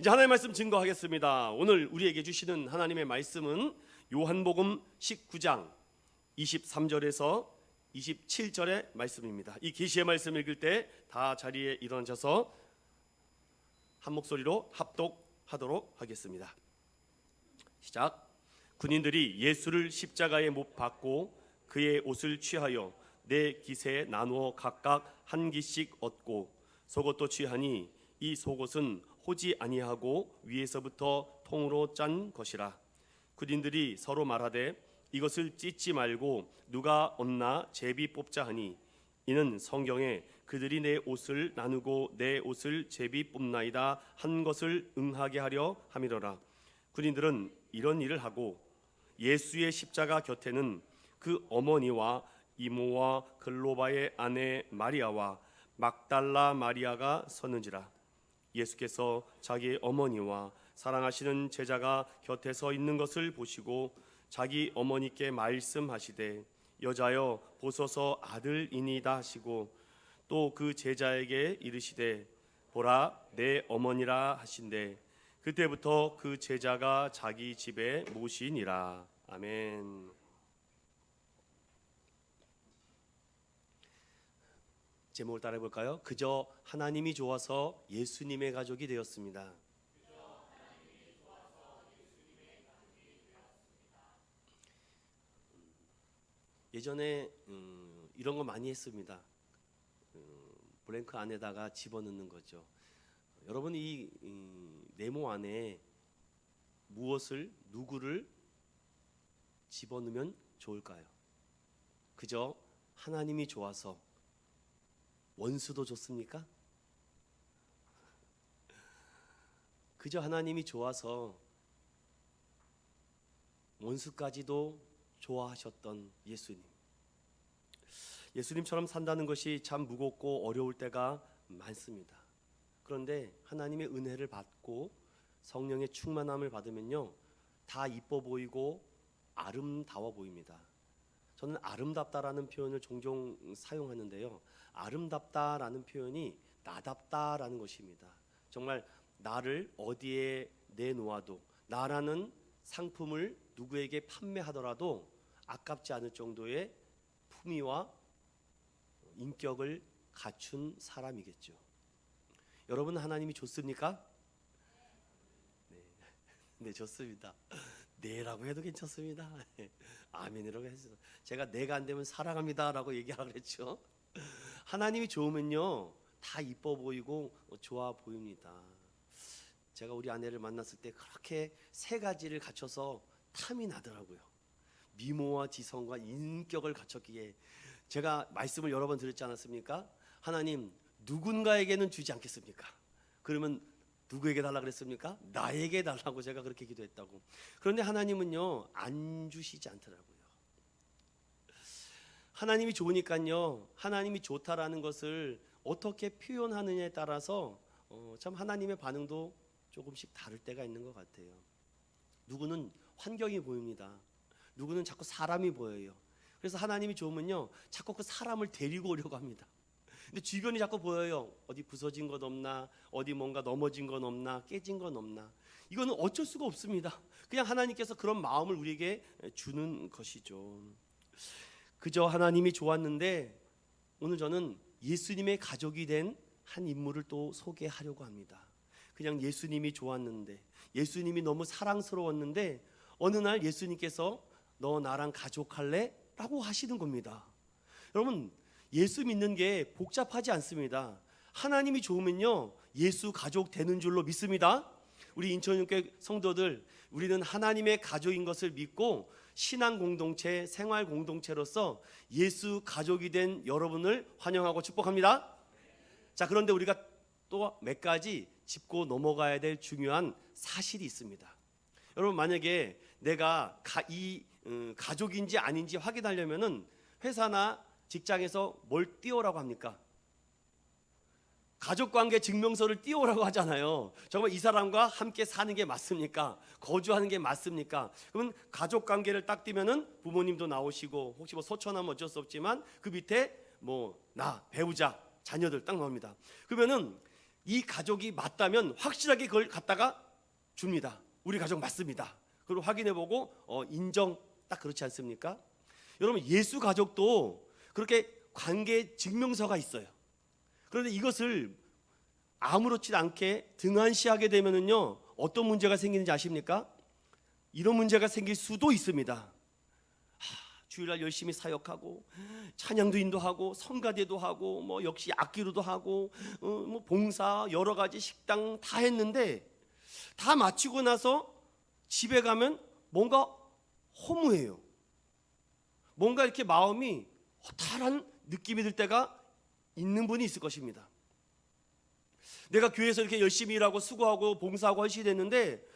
이제 하나님의 말씀 증거하겠습니다. 오늘 우리에게 주시는 하나님의 말씀은 요한복음 19장 23절에서 27절의 말씀입니다. 이 계시의 말씀 읽을 때 다 자리에 일어나셔서 한 목소리로 합독하도록 하겠습니다. 시작. 군인들이 예수를 십자가에 못 박고 그의 옷을 취하여 네 깃에 나누어 각각 한 깃씩 얻고 속옷도 취하니 이 속옷은 호지 아니하고 위에서부터 통으로 짠 것이라. 군인들이 서로 말하되 이것을 찢지 말고 누가 얻나 제비 뽑자 하니 이는 성경에 그들이 내 옷을 나누고 내 옷을 제비 뽑나이다 한 것을 응하게 하려 함이로라. 군인들은 이런 일을 하고 예수의 십자가 곁에는 그 어머니와 이모와 글로바의 아내 마리아와 막달라 마리아가 섰는지라. 예수께서 자기 어머니와 사랑하시는 제자가 곁에 서 있는 것을 보시고 자기 어머니께 말씀하시되 여자여 보소서 아들이니이다 하시고 또 그 제자에게 이르시되 보라 내 어머니라 하신대 그때부터 그 제자가 자기 집에 모시니라. 아멘. 제목을 따라해 볼까요? 그저 하나님이 좋아서 예수님의 가족이 되었습니다. 예전에 이런 거 많이 했습니다. 블랭크 안에다가 집어넣는 거죠. 여러분 이 네모 안에 무엇을 누구를 집어넣으면 좋을까요? 그저 하나님이 좋아서. 원수도 좋습니까? 그저 하나님이 좋아서 원수까지도 좋아하셨던 예수님. 예수님처럼 산다는 것이 참 무겁고 어려울 때가 많습니다. 그런데 하나님의 은혜를 받고 성령의 충만함을 받으면요 다 이뻐 보이고 아름다워 보입니다. 저는 아름답다라는 표현을 종종 사용하는데요, 아름답다라는 표현이 나답다라는 것입니다. 정말 나를 어디에 내놓아도, 나라는 상품을 누구에게 판매하더라도 아깝지 않을 정도의 품위와 인격을 갖춘 사람이겠죠. 여러분 하나님이 좋습니까? 네, 좋습니다. 네라고 해도 괜찮습니다. 아멘이라고 해서 제가 네가 안 되면 사랑합니다라고 얘기하라고 그랬죠. 하나님이 좋으면요 다 이뻐 보이고 좋아 보입니다. 제가 우리 아내를 만났을 때 그렇게 세 가지를 갖춰서 탐이 나더라고요. 미모와 지성과 인격을 갖췄기에 제가 말씀을 여러 번 드렸지 않았습니까? 하나님 누군가에게는 주지 않겠습니까? 그러면 누구에게 달라 그랬습니까? 나에게 달라고 제가 그렇게 기도했다고. 그런데 하나님은요 안 주시지 않더라고요. 하나님이 좋으니까요, 하나님이 좋다라는 것을 어떻게 표현하느냐에 따라서 참 하나님의 반응도 조금씩 다를 때가 있는 것 같아요. 누구는 환경이 보입니다. 누구는 자꾸 사람이 보여요. 그래서 하나님이 좋으면요 자꾸 그 사람을 데리고 오려고 합니다. 근데 주변이 자꾸 보여요. 어디 부서진 것 없나, 어디 뭔가 넘어진 건 없나, 깨진 건 없나. 이거는 어쩔 수가 없습니다. 그냥 하나님께서 그런 마음을 우리에게 주는 것이죠. 그저 하나님이 좋았는데 오늘 저는 예수님의 가족이 된 한 인물을 또 소개하려고 합니다. 그냥 예수님이 좋았는데, 예수님이 너무 사랑스러웠는데 어느 날 예수님께서 너 나랑 가족할래? 라고 하시는 겁니다. 여러분 예수 믿는 게 복잡하지 않습니다. 하나님이 좋으면요 예수 가족 되는 줄로 믿습니다. 우리 인천교회 성도들, 우리는 하나님의 가족인 것을 믿고 신앙 공동체, 생활 공동체로서 예수 가족이 된 여러분을 환영하고 축복합니다. 자, 그런데 우리가 또 몇 가지 짚고 넘어가야 될 중요한 사실이 있습니다. 여러분 만약에 내가 가족인지 아닌지 확인하려면은 회사나 직장에서 뭘 띄우라고 합니까? 가족관계 증명서를 띄우라고 하잖아요. 정말 이 사람과 함께 사는 게 맞습니까? 거주하는 게 맞습니까? 그러면 가족관계를 딱 띄면은 부모님도 나오시고 혹시 뭐 소천하면 어쩔 수 없지만 그 밑에 뭐 나, 배우자, 자녀들 딱 나옵니다. 그러면은 이 가족이 맞다면 확실하게 그걸 갖다가 줍니다. 우리 가족 맞습니다. 그걸 확인해보고 인정, 딱 그렇지 않습니까? 여러분, 예수 가족도 그렇게 관계 증명서가 있어요. 그런데 이것을 아무렇지 않게 등한시하게 되면은요, 어떤 문제가 생기는지 아십니까? 이런 문제가 생길 수도 있습니다. 주일날 열심히 사역하고 찬양도 인도하고 성가대도 하고 뭐 역시 악기로도 하고 뭐 봉사 여러 가지 식당 다 했는데 다 마치고 나서 집에 가면 뭔가 허무해요. 뭔가 이렇게 마음이 허탈한 느낌이 들 때가 있는 분이 있을 것입니다. 내가 교회에서 이렇게 열심히 일하고 수고하고 봉사하고 헌신했는데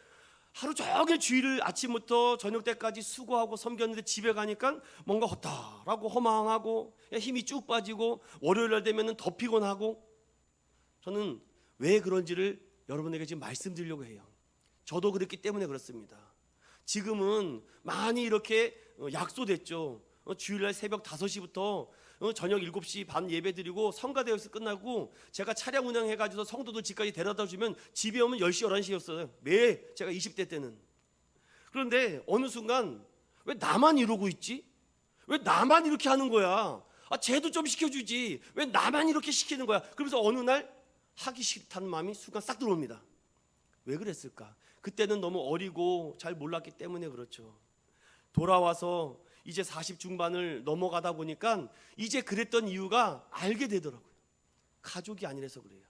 하루 종일 주일을 아침부터 저녁 때까지 수고하고 섬겼는데 집에 가니까 뭔가 허탈하고 허망하고 힘이 쭉 빠지고 월요일 날 되면 더 피곤하고, 저는 왜 그런지를 여러분에게 지금 말씀드리려고 해요. 저도 그랬기 때문에 그렇습니다. 지금은 많이 이렇게 약소됐죠. 주일날 새벽 5시부터 저녁 7시 반 예배 드리고 성가대에서 끝나고 제가 차량 운행해가지고 성도들 집까지 데려다 주면 집에 오면 10시 11시였어요 매일, 제가 20대 때는. 그런데 어느 순간 왜 나만 이러고 있지? 왜 나만 이렇게 하는 거야? 쟤도 좀 시켜주지, 왜 나만 이렇게 시키는 거야? 그러면서 어느 날 하기 싫다는 마음이 순간 싹 들어옵니다. 왜 그랬을까? 그때는 너무 어리고 잘 몰랐기 때문에 그렇죠. 돌아와서 이제 40 중반을 넘어가다 보니까 이제 그랬던 이유가 알게 되더라고요. 가족이 아니라서 그래요.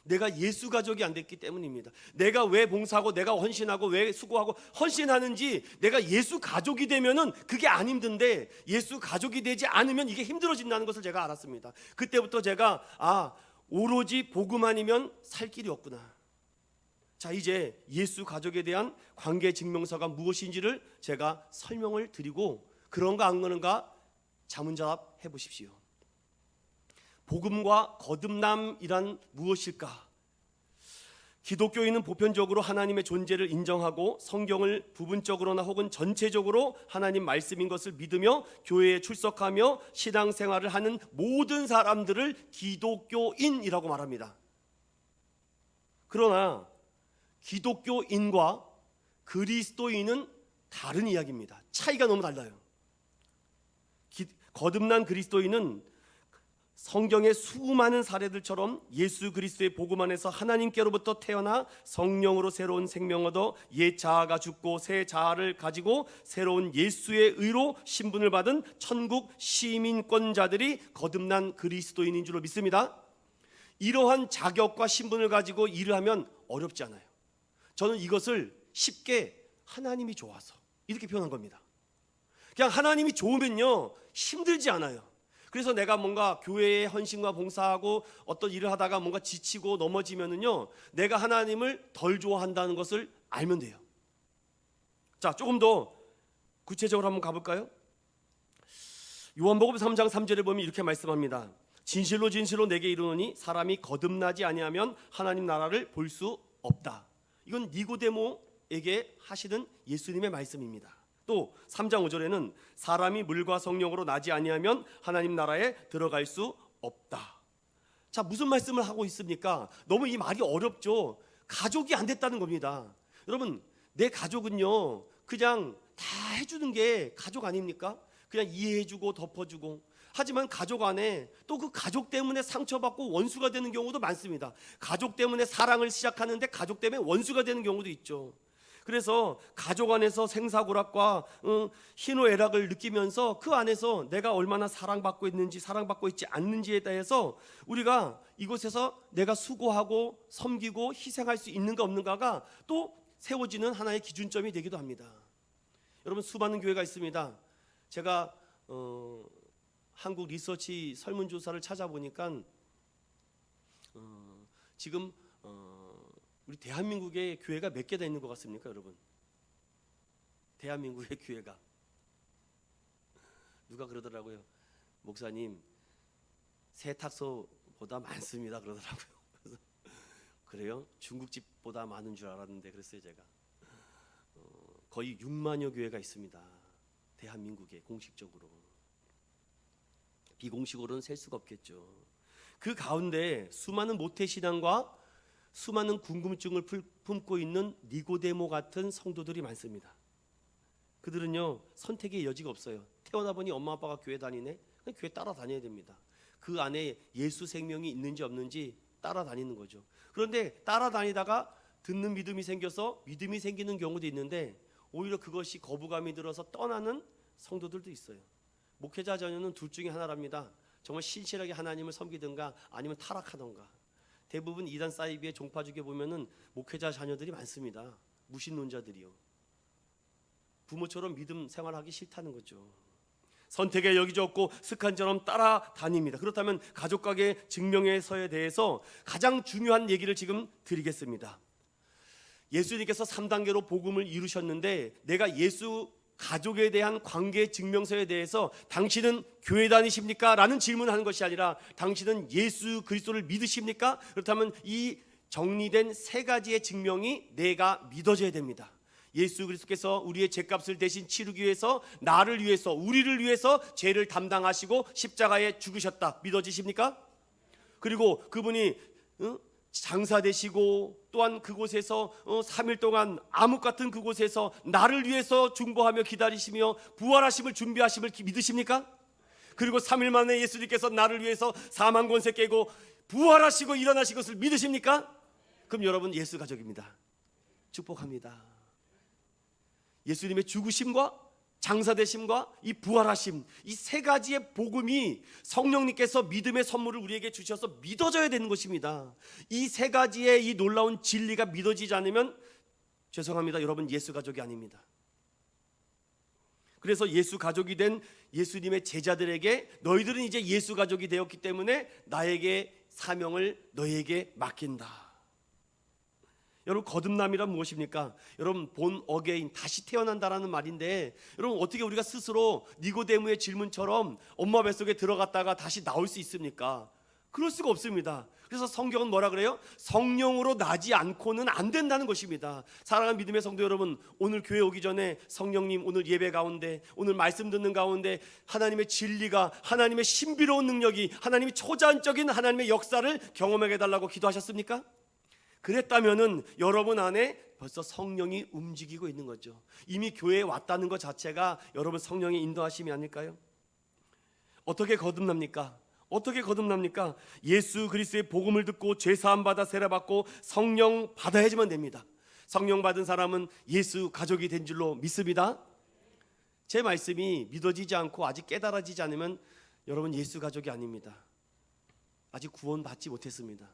내가 예수 가족이 안 됐기 때문입니다. 내가 왜 봉사하고 내가 헌신하고 왜 수고하고 헌신하는지, 내가 예수 가족이 되면은 그게 안 힘든데 예수 가족이 되지 않으면 이게 힘들어진다는 것을 제가 알았습니다. 그때부터 제가 오로지 복음 아니면 살 길이 없구나. 자, 이제 예수 가족에 대한 관계 증명서가 무엇인지를 제가 설명을 드리고, 그런가 안 그런가 자문자답 해보십시오. 복음과 거듭남이란 무엇일까? 기독교인은 보편적으로 하나님의 존재를 인정하고 성경을 부분적으로나 혹은 전체적으로 하나님 말씀인 것을 믿으며 교회에 출석하며 신앙생활을 하는 모든 사람들을 기독교인이라고 말합니다. 그러나 기독교인과 그리스도인은 다른 이야기입니다. 차이가 너무 달라요. 거듭난 그리스도인은 성경의 수많은 사례들처럼 예수 그리스도의 복음 안에서 하나님께로부터 태어나 성령으로 새로운 생명 얻어 옛 자아가 죽고 새 자아를 가지고 새로운 예수의 의로 신분을 받은 천국 시민권자들이 거듭난 그리스도인인 줄로 믿습니다. 이러한 자격과 신분을 가지고 일을 하면 어렵지 않아요. 저는 이것을 쉽게 하나님이 좋아서 이렇게 표현한 겁니다. 그냥 하나님이 좋으면요 힘들지 않아요. 그래서 내가 뭔가 교회에 헌신과 봉사하고 어떤 일을 하다가 뭔가 지치고 넘어지면은요 내가 하나님을 덜 좋아한다는 것을 알면 돼요. 자, 조금 더 구체적으로 한번 가볼까요? 요한복음 3장 3절에 보면 이렇게 말씀합니다. 진실로 진실로 내게 이르노니 사람이 거듭나지 아니하면 하나님 나라를 볼 수 없다. 이건 니고데모에게 하시는 예수님의 말씀입니다. 또 3장 5절에는 사람이 물과 성령으로 나지 아니하면 하나님 나라에 들어갈 수 없다. 자, 무슨 말씀을 하고 있습니까? 너무 이 말이 어렵죠. 가족이 안 됐다는 겁니다. 여러분, 내 가족은요 그냥 다 해주는 게 가족 아닙니까? 그냥 이해해주고 덮어주고. 하지만 가족 안에 또 그 가족 때문에 상처받고 원수가 되는 경우도 많습니다. 가족 때문에 사랑을 시작하는데 가족 때문에 원수가 되는 경우도 있죠. 그래서 가족 안에서 생사고락과 희노애락을 느끼면서 그 안에서 내가 얼마나 사랑받고 있는지 사랑받고 있지 않는지에 대해서 우리가 이곳에서 내가 수고하고 섬기고 희생할 수 있는가 없는가가 또 세워지는 하나의 기준점이 되기도 합니다. 여러분, 수많은 교회가 있습니다. 제가 한국 리서치 설문조사를 찾아보니까 지금 우리 대한민국의 교회가 몇 개나 있는 것 같습니까, 여러분? 대한민국의 교회가 누가 그러더라고요. 목사님, 세탁소보다 많습니다 그러더라고요. 그래서 그래요? 중국집보다 많은 줄 알았는데 그랬어요 제가. 거의 6만여 교회가 있습니다. 대한민국에 공식적으로. 비공식으로는 셀 수가 없겠죠. 그 가운데 수많은 모태신앙과 수많은 궁금증을 품고 있는 니고데모 같은 성도들이 많습니다. 그들은요, 선택의 여지가 없어요. 태어나 보니 엄마 아빠가 교회 다니네? 그냥 교회 따라다녀야 됩니다. 그 안에 예수 생명이 있는지 없는지 따라다니는 거죠. 그런데 따라다니다가 듣는 믿음이 생겨서 믿음이 생기는 경우도 있는데 오히려 그것이 거부감이 들어서 떠나는 성도들도 있어요. 목회자 자녀는 둘 중에 하나랍니다. 정말 신실하게 하나님을 섬기든가 아니면 타락하던가. 대부분 이단 사이비의 종파죽에 보면은 목회자 자녀들이 많습니다. 무신론자들이요. 부모처럼 믿음 생활하기 싫다는 거죠. 선택의 여지가 없고 습관처럼 따라다닙니다. 그렇다면 가족관계 증명에서에 대해서 가장 중요한 얘기를 지금 드리겠습니다. 예수님께서 3단계로 복음을 이루셨는데 내가 예수 가족에 대한 관계 증명서에 대해서 당신은 교회 다니십니까? 라는 질문을 하는 것이 아니라 당신은 예수 그리스도를 믿으십니까? 그렇다면 이 정리된 세 가지의 증명이 내가 믿어져야 됩니다. 예수 그리스도께서 우리의 죄값을 대신 치르기 위해서 나를 위해서 우리를 위해서 죄를 담당하시고 십자가에 죽으셨다. 믿어지십니까? 그리고 그분이 장사 되시고 또한 그곳에서 3일 동안 암흑 같은 그곳에서 나를 위해서 중보하며 기다리시며 부활하심을 준비하심을 믿으십니까? 그리고 3일 만에 예수님께서 나를 위해서 사망 권세 깨고 부활하시고 일어나신 것을 믿으십니까? 그럼 여러분 예수 가족입니다. 축복합니다. 예수님의 죽으심과 장사되심과 이 부활하심, 이 세 가지의 복음이 성령님께서 믿음의 선물을 우리에게 주셔서 믿어져야 되는 것입니다. 이 세 가지의 이 놀라운 진리가 믿어지지 않으면 죄송합니다, 여러분 예수 가족이 아닙니다. 그래서 예수 가족이 된 예수님의 제자들에게 너희들은 이제 예수 가족이 되었기 때문에 나에게 사명을 너희에게 맡긴다. 여러분 거듭남이란 무엇입니까? 여러분 본 어게인, 다시 태어난다라는 말인데 여러분 어떻게 우리가 스스로 니고데모의 질문처럼 엄마 뱃속에 들어갔다가 다시 나올 수 있습니까? 그럴 수가 없습니다. 그래서 성경은 뭐라 그래요? 성령으로 나지 않고는 안 된다는 것입니다. 사랑하는 믿음의 성도 여러분, 오늘 교회 오기 전에 성령님 오늘 예배 가운데, 오늘 말씀 듣는 가운데 하나님의 진리가, 하나님의 신비로운 능력이, 하나님의 초자연적인 하나님의 역사를 경험하게 해달라고 기도하셨습니까? 그랬다면은 여러분 안에 벌써 성령이 움직이고 있는 거죠. 이미 교회에 왔다는 것 자체가 여러분 성령의 인도하심이 아닐까요? 어떻게 거듭납니까? 어떻게 거듭납니까? 예수 그리스도의 복음을 듣고 죄사함 받아 세례받고 성령 받아야지만 됩니다. 성령 받은 사람은 예수 가족이 된 줄로 믿습니다. 제 말씀이 믿어지지 않고 아직 깨달아지지 않으면 여러분 예수 가족이 아닙니다. 아직 구원 받지 못했습니다.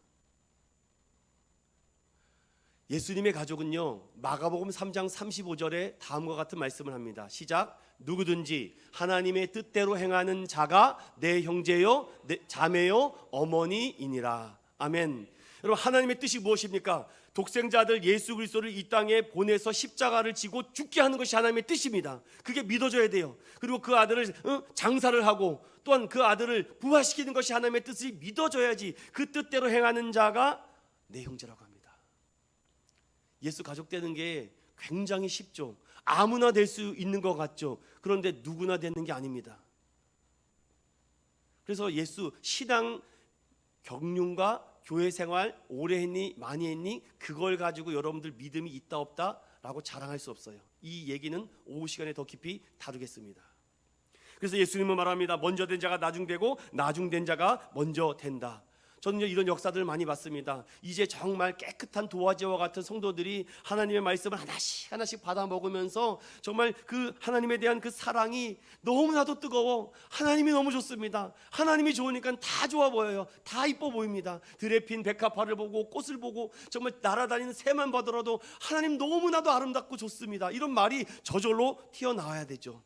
예수님의 가족은요, 마가복음 3장 35절에 다음과 같은 말씀을 합니다. 시작. 누구든지 하나님의 뜻대로 행하는 자가 내 형제요, 내 자매요, 어머니이니라. 아멘. 여러분 하나님의 뜻이 무엇입니까? 독생자들 예수 그리스도를 이 땅에 보내서 십자가를 지고 죽게 하는 것이 하나님의 뜻입니다. 그게 믿어져야 돼요. 그리고 그 아들을 장사를 하고 또한 그 아들을 부활시키는 것이 하나님의 뜻이 믿어져야지 그 뜻대로 행하는 자가 내 형제라고 합니다. 예수 가족 되는 게 굉장히 쉽죠. 아무나 될 수 있는 것 같죠. 그런데 누구나 되는 게 아닙니다. 그래서 예수 신앙 경륜과 교회 생활 오래 했니 많이 했니 그걸 가지고 여러분들 믿음이 있다 없다 라고 자랑할 수 없어요. 이 얘기는 오후 시간에 더 깊이 다루겠습니다. 그래서 예수님은 말합니다. 먼저 된 자가 나중되고 나중된 자가 먼저 된다. 저는 이런 역사들을 많이 봤습니다. 이제 정말 깨끗한 도화지와 같은 성도들이 하나님의 말씀을 하나씩 받아 먹으면서 정말 그 하나님에 대한 그 사랑이 너무나도 뜨거워. 하나님이 너무 좋습니다. 하나님이 좋으니까 다 좋아 보여요. 다 이뻐 보입니다. 들에 핀 백합화를 보고 꽃을 보고 정말 날아다니는 새만 보더라도 하나님 너무나도 아름답고 좋습니다. 이런 말이 저절로 튀어나와야 되죠.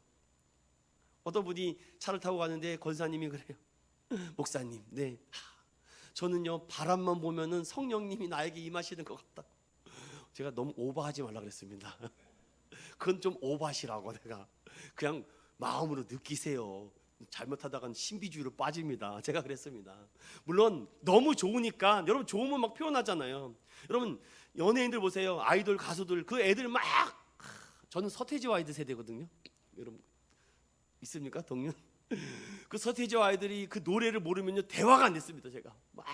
어떤 분이 차를 타고 가는데 권사님이 그래요. 목사님, 네, 저는요 바람만 보면은 성령님이 나에게 임하시는 것 같다. 제가 너무 오버하지 말라 그랬습니다. 그건 좀 오버하시라고. 내가 그냥 마음으로 느끼세요. 잘못하다간 신비주의로 빠집니다. 제가 그랬습니다. 물론 너무 좋으니까 여러분 좋으면 막 표현하잖아요. 여러분 연예인들 보세요. 아이돌 가수들 그 애들 막 저는 서태지와 아이들 세대거든요. 여러분 있습니까? 동료? 그 서태지와 아이들이 그 노래를 모르면요 대화가 안 됐습니다. 제가 막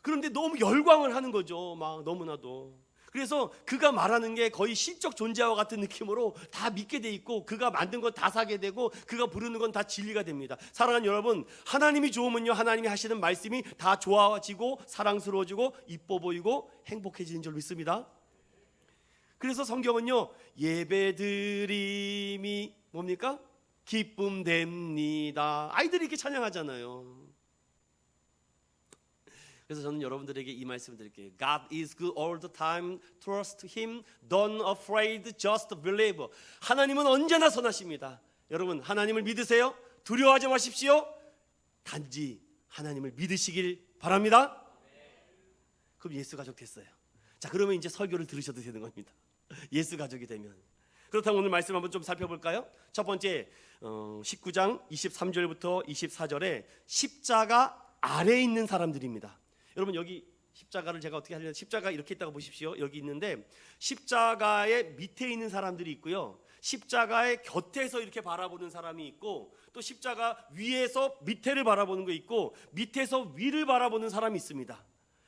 그런데 너무 열광을 하는 거죠. 막 너무나도. 그래서 그가 말하는 게 거의 신적 존재와 같은 느낌으로 다 믿게 돼 있고, 그가 만든 건 다 사게 되고, 그가 부르는 건 다 진리가 됩니다. 사랑하는 여러분, 하나님이 좋으면요, 하나님이 하시는 말씀이 다 좋아지고 사랑스러워지고 이뻐 보이고 행복해지는 줄 믿습니다. 그래서 성경은요, 예배드림이 뭡니까? 기쁨 됩니다. 아이들이 이렇게 찬양하잖아요. 그래서 저는 여러분들에게 이 말씀을 드릴게요. God is good all the time. Trust Him. Don't afraid. Just believe. 하나님은 언제나 선하십니다. 여러분, 하나님을 믿으세요. 두려워하지 마십시오. 단지 하나님을 믿으시길 바랍니다. 그럼 예수 가족 됐어요. 자, 그러면 이제 설교를 들으셔도 되는 겁니다. 예수 가족이 되면. 그렇다면 오늘 말씀 한번 좀 살펴볼까요? 첫 번째 19장 23절부터 24절에 십자가 아래에 있는 사람들입니다. 여러분, 여기 십자가를 제가 어떻게 하려면, 십자가 이렇게 있다고 보십시오. 여기 있는데 십자가의 밑에 있는 사람들이 있고요, 십자가의 곁에서 이렇게 바라보는 사람이 있고, 또 십자가 위에서 밑에를 바라보는 거 있고, 밑에서 위를 바라보는 사람이 있습니다.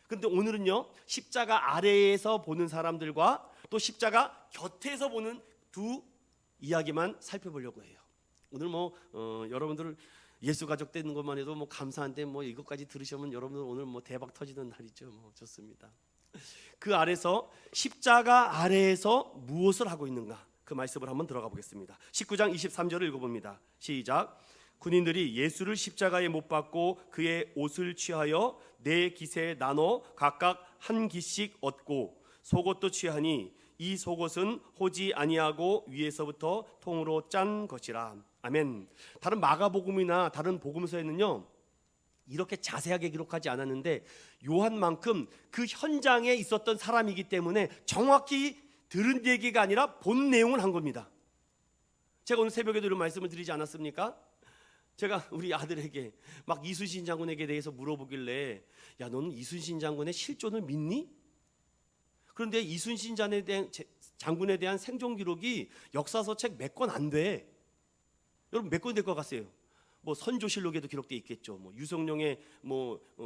그런데 오늘은요, 십자가 아래에서 보는 사람들과 또 십자가 곁에서 보는 두 이야기만 살펴보려고 해요. 오늘 여러분들 예수 가족 되는 것만 해도 감사한데 이것까지 들으시면 여러분들 오늘 대박 터지는 날이죠. 좋습니다. 그 아래서, 십자가 아래에서 무엇을 하고 있는가, 그 말씀을 한번 들어가 보겠습니다. 19장 23절을 읽어봅니다. 시작. 군인들이 예수를 십자가에 못 박고 그의 옷을 취하여 네 깃에 나눠 각각 한 깃씩 얻고 속옷도 취하니 이 속옷은 호지 아니하고 위에서부터 통으로 짠 것이라. 아멘. 다른 마가복음이나 다른 복음서에는요, 이렇게 자세하게 기록하지 않았는데 요한만큼 그 현장에 있었던 사람이기 때문에 정확히 들은 얘기가 아니라 본 내용을 한 겁니다. 제가 오늘 새벽에도 이런 말씀을 드리지 않았습니까? 제가 우리 아들에게 막 이순신 장군에게 대해서 물어보길래, 야, 너는 이순신 장군의 실존을 믿니? 그런데 이순신 장군에 대한 생존 기록이 역사서 책 몇 권 안 돼. 여러분, 몇 권 될 것 같아요? 선조실록에도 기록돼 있겠죠. 유성룡의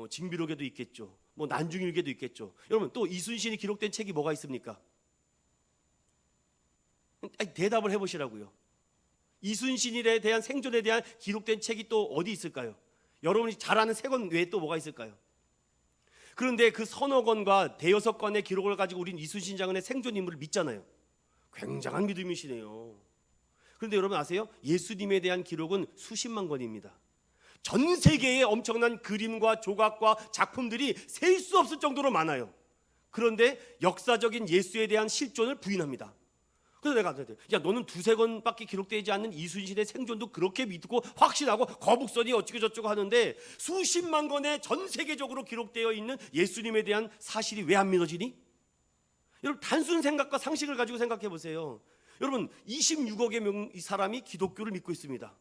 징비록에도 있겠죠. 난중일기에도 있겠죠. 여러분, 또 이순신이 기록된 책이 뭐가 있습니까? 아니, 대답을 해보시라고요. 이순신에 대한 생존에 대한 기록된 책이 또 어디 있을까요? 여러분이 잘 아는 세 권 외에 또 뭐가 있을까요? 그런데 그 서너 권과 대여섯 권의 기록을 가지고 우린 이순신 장군의 생존 인물을 믿잖아요. 굉장한 믿음이시네요. 그런데 여러분 아세요? 예수님에 대한 기록은 수십만 권입니다. 전 세계에 엄청난 그림과 조각과 작품들이 셀 수 없을 정도로 많아요. 그런데 역사적인 예수에 대한 실존을 부인합니다. 그래서 내가 야, 너는 두세 권밖에 기록되지 않는 이순신의 생존도 그렇게 믿고 확신하고 거북선이 어쩌고 저쩌고 하는데, 수십만 권의 전 세계적으로 기록되어 있는 예수님에 대한 사실이 왜 안 믿어지니? 여러분, 단순 생각과 상식을 가지고 생각해 보세요. 여러분, 26억의 이 사람이 기독교를 믿고 있습니다.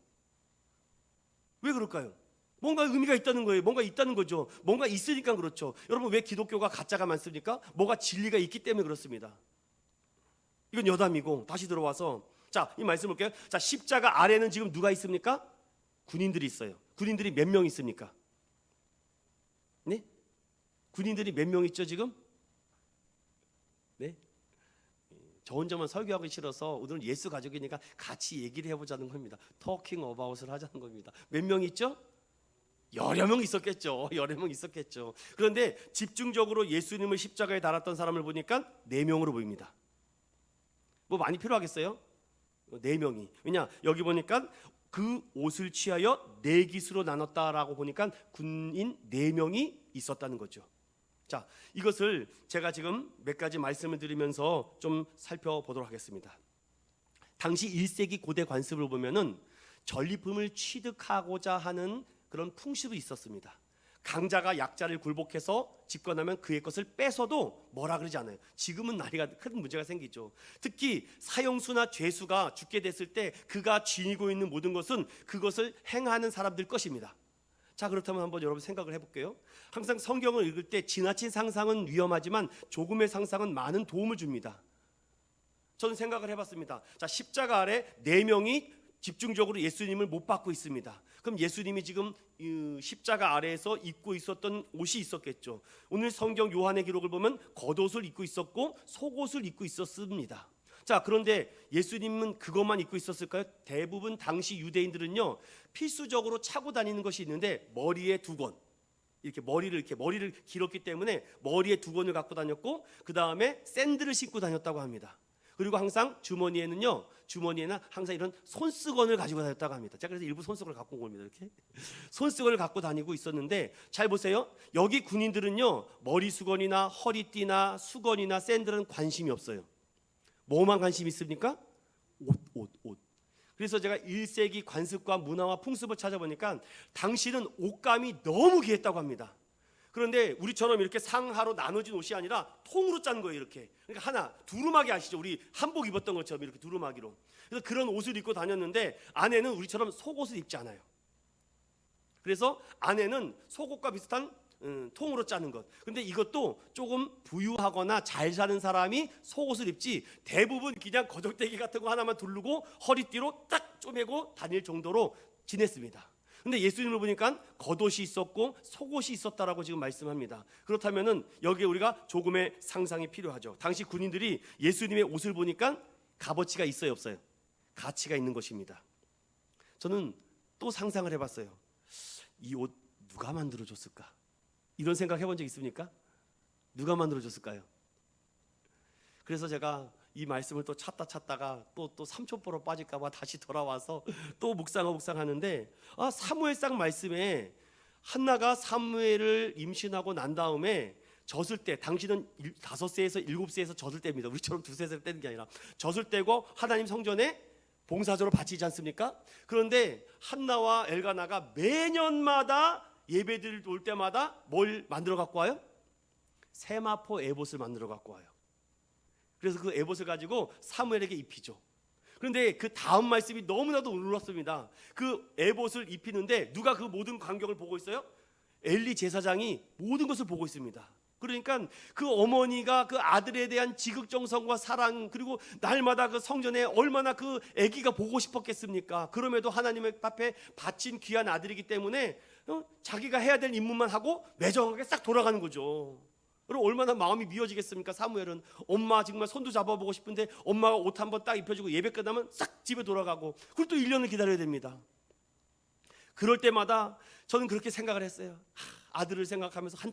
왜 그럴까요? 뭔가 의미가 있다는 거예요. 뭔가 있다는 거죠. 뭔가 있으니까 그렇죠. 여러분, 왜 기독교가 가짜가 많습니까? 뭐가 진리가 있기 때문에 그렇습니다. 이건 여담이고, 다시 들어와서 자, 이 말씀 볼게요. 자, 십자가 아래는 지금 누가 있습니까? 군인들이 있어요. 군인들이 몇 명 있습니까? 네? 군인들이 몇 명 있죠 지금? 네? 저 혼자만 설교하기 싫어서 오늘은 예수 가족이니까 같이 얘기를 해보자는 겁니다. Talking about을 하자는 겁니다. 몇 명 있죠? 여러 명 있었겠죠. 여러 명 있었겠죠. 그런데 집중적으로 예수님을 십자가에 달았던 사람을 보니까 4명으로 보입니다. 많이 필요하겠어요? 4명이. 왜냐, 여기 보니까 그 옷을 취하여 4깃으로 나눴다라고 보니까 군인 4명이 있었다는 거죠. 자, 이것을 제가 지금 몇 가지 말씀을 드리면서 좀 살펴보도록 하겠습니다. 당시 1세기 고대 관습을 보면은 전리품을 취득하고자 하는 그런 풍습이 있었습니다. 강자가 약자를 굴복해서 집권하면 그의 것을 뺏어도 뭐라 그러지 않아요. 지금은 나이가 큰 문제가 생기죠. 특히 사형수나 죄수가 죽게 됐을 때 그가 지니고 있는 모든 것은 그것을 행하는 사람들 것입니다. 자, 그렇다면 한번 여러분 생각을 해볼게요. 항상 성경을 읽을 때 지나친 상상은 위험하지만 조금의 상상은 많은 도움을 줍니다. 저는 생각을 해봤습니다. 자, 십자가 아래 4명이 집중적으로 예수님을 못 받고 있습니다. 그럼 예수님이 지금 십자가 아래에서 입고 있었던 옷이 있었겠죠. 오늘 성경 요한의 기록을 보면 겉옷을 입고 있었고 속옷을 입고 있었습니다. 자, 그런데 예수님은 그것만 입고 있었을까요? 대부분 당시 유대인들은요, 필수적으로 차고 다니는 것이 있는데 머리에 두건, 머리를 길었기 때문에 머리에 두건을 갖고 다녔고, 그 다음에 샌들을 신고 다녔다고 합니다. 그리고 항상 주머니에는 항상 이런 손수건을 가지고 다녔다고 합니다. 제가 그래서 일부 손수건을 갖고 온 겁니다. 이렇게 손수건을 갖고 다니고 있었는데, 잘 보세요. 여기 군인들은요, 머리 수건이나 허리띠나 수건이나 샌들은 관심이 없어요. 뭐만 관심이 있습니까? 옷. 그래서 제가 1세기 관습과 문화와 풍습을 찾아보니까 당시는 옷감이 너무 귀했다고 합니다. 그런데 우리처럼 이렇게 상하로 나눠진 옷이 아니라 통으로 짠 거예요. 이렇게. 그러니까 하나, 두루마기 아시죠? 우리 한복 입었던 것처럼 이렇게 두루마기로. 그래서 그런 옷을 입고 다녔는데, 안에는 우리처럼 속옷을 입지 않아요. 그래서 안에는 속옷과 비슷한 통으로 짜는 것. 근데 이것도 조금 부유하거나 잘 사는 사람이 속옷을 입지, 대부분 그냥 거적대기 같은 거 하나만 두르고 허리띠로 딱 쪼매고 다닐 정도로 지냈습니다. 근데 예수님을 보니까 겉옷이 있었고 속옷이 있었다라고 지금 말씀합니다. 그렇다면은 여기에 우리가 조금의 상상이 필요하죠. 당시 군인들이 예수님의 옷을 보니까 값어치가 있어요, 없어요? 가치가 있는 것입니다. 저는 또 상상을 해봤어요. 이 옷 누가 만들어줬을까? 이런 생각 해본 적 있습니까? 누가 만들어줬을까요? 그래서 제가 이 말씀을 또 찾다가 또 삼초포로 빠질까봐 다시 돌아와서 또 묵상하는데, 사무엘상 말씀에 한나가 사무엘을 임신하고 난 다음에 젖을 때, 당신은 5세에서 7세에서 젖을 때입니다. 우리처럼 2-3살 때는 게 아니라 젖을 때고 하나님 성전에 봉사자로 바치지 않습니까? 그런데 한나와 엘가나가 매년마다 예배드릴 올 때마다 뭘 만들어 갖고 와요? 세마포 에봇을 만들어 갖고 와요. 그래서 그 에봇을 가지고 사무엘에게 입히죠. 그런데 그 다음 말씀이 너무나도 놀랐습니다. 그 에봇을 입히는데 누가 그 모든 광경을 보고 있어요? 엘리 제사장이 모든 것을 보고 있습니다. 그러니까 그 어머니가 그 아들에 대한 지극정성과 사랑, 그리고 날마다 그 성전에 얼마나 그 아기가 보고 싶었겠습니까? 그럼에도 하나님 앞에 바친 귀한 아들이기 때문에 자기가 해야 될 임무만 하고 매정하게 싹 돌아가는 거죠. 그럼 얼마나 마음이 미어지겠습니까? 사무엘은 엄마 정말 손도 잡아보고 싶은데 엄마가 옷 한번 딱 입혀주고 예배 끝나면 싹 집에 돌아가고, 그리고 또 1년을 기다려야 됩니다. 그럴 때마다 저는 그렇게 생각을 했어요. 아들을 생각하면서 한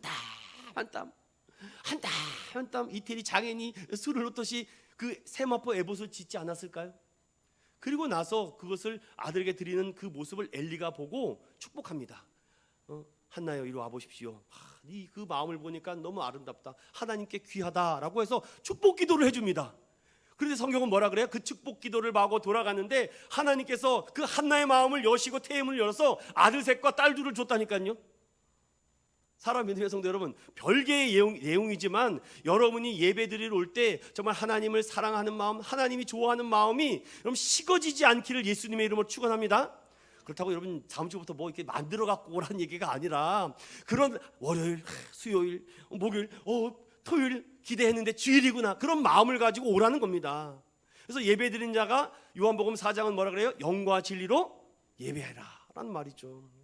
땀 이태리 장인이 술을 놓듯이 그 세마포 에봇을 짓지 않았을까요? 그리고 나서 그것을 아들에게 드리는 그 모습을 엘리가 보고 축복합니다. 한나여, 이리 와보십시오. 그 마음을 보니까 너무 아름답다, 하나님께 귀하다라고 해서 축복 기도를 해줍니다. 그런데 성경은 뭐라 그래요? 그 축복 기도를 하고 돌아가는데 하나님께서 그 한나의 마음을 여시고 태음을 열어서 아들 셋과 딸 둘을 줬다니까요. 사랑 믿음의 성도 여러분, 별개의 내용이지만 여러분이 예배드리러 올 때 정말 하나님을 사랑하는 마음, 하나님이 좋아하는 마음이 여러분 식어지지 않기를 예수님의 이름으로 축원합니다. 그렇다고 여러분 다음 주부터 뭐 이렇게 만들어 갖고 오라는 얘기가 아니라, 그런 월요일, 수요일, 목요일, 토요일 기대했는데 주일이구나, 그런 마음을 가지고 오라는 겁니다. 그래서 예배드린 자가 요한복음 4장은 뭐라 그래요? 영과 진리로 예배해라 라는 말이죠.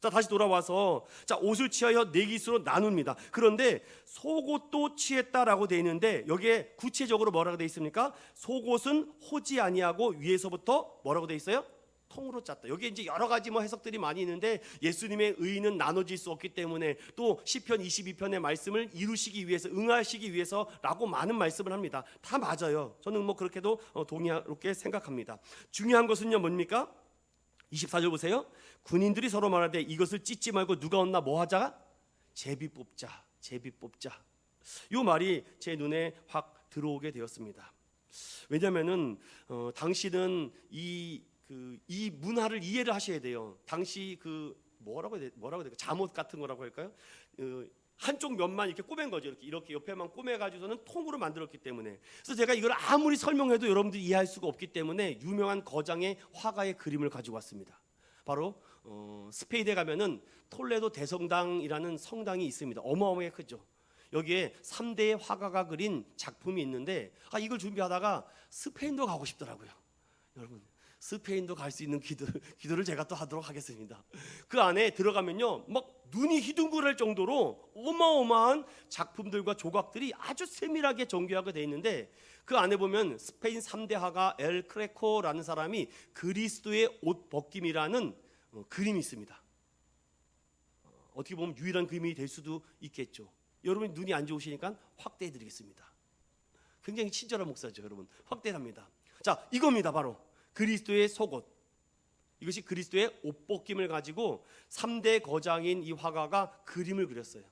자, 다시 돌아와서 옷을 취하여 네 깃으로 나눕니다. 그런데 속옷도 취했다라고 되어 있는데 여기에 구체적으로 뭐라고 되어 있습니까? 속옷은 호지 아니하고 위에서부터 뭐라고 되어 있어요? 통으로 짰다. 여기에 이제 여러 가지 해석들이 많이 있는데, 예수님의 의는 나눠질 수 없기 때문에 또 시편 22편의 말씀을 이루시기 위해서, 응하시기 위해서라고 많은 말씀을 합니다. 다 맞아요. 저는 그렇게도 동의하게 생각합니다. 중요한 것은요 뭡니까? 24절 보세요. 군인들이 서로 말하되 이것을 찢지 말고 누가 얻나 뭐하자? 제비 뽑자. 이 말이 제 눈에 확 들어오게 되었습니다. 왜냐하면은 당시는 이 문화를 이해를 하셔야 돼요. 당시 뭐라고 해야 될까? 잠옷 같은 거라고 할까요? 한쪽 면만 이렇게 꼬맨 거죠. 이렇게 옆에만 꼬매가지고서는 통으로 만들었기 때문에. 그래서 제가 이걸 아무리 설명해도 여러분들이 이해할 수가 없기 때문에 유명한 거장의 화가의 그림을 가지고 왔습니다. 바로 스페인에 가면은 톨레도 대성당이라는 성당이 있습니다. 어마어마하게 크죠. 여기에 3대의 화가가 그린 작품이 있는데 이걸 준비하다가 스페인도 가고 싶더라고요. 여러분, 스페인도 갈 수 있는 기도를 제가 또 하도록 하겠습니다. 그 안에 들어가면요, 막 눈이 희둥그럴 정도로 어마어마한 작품들과 조각들이 아주 세밀하게 정교하게 되어 있는데, 그 안에 보면 스페인 3대 화가 엘 크레코라는 사람이 그리스도의 옷 벗김이라는 그림이 있습니다. 어떻게 보면 유일한 그림이 될 수도 있겠죠. 여러분이 눈이 안 좋으시니까 확대해 드리겠습니다. 굉장히 친절한 목사죠, 여러분. 확대합니다. 자, 이겁니다. 바로 그리스도의 속옷. 이것이 그리스도의 옷 벗김을 가지고 3대 거장인 이 화가가 그림을 그렸어요.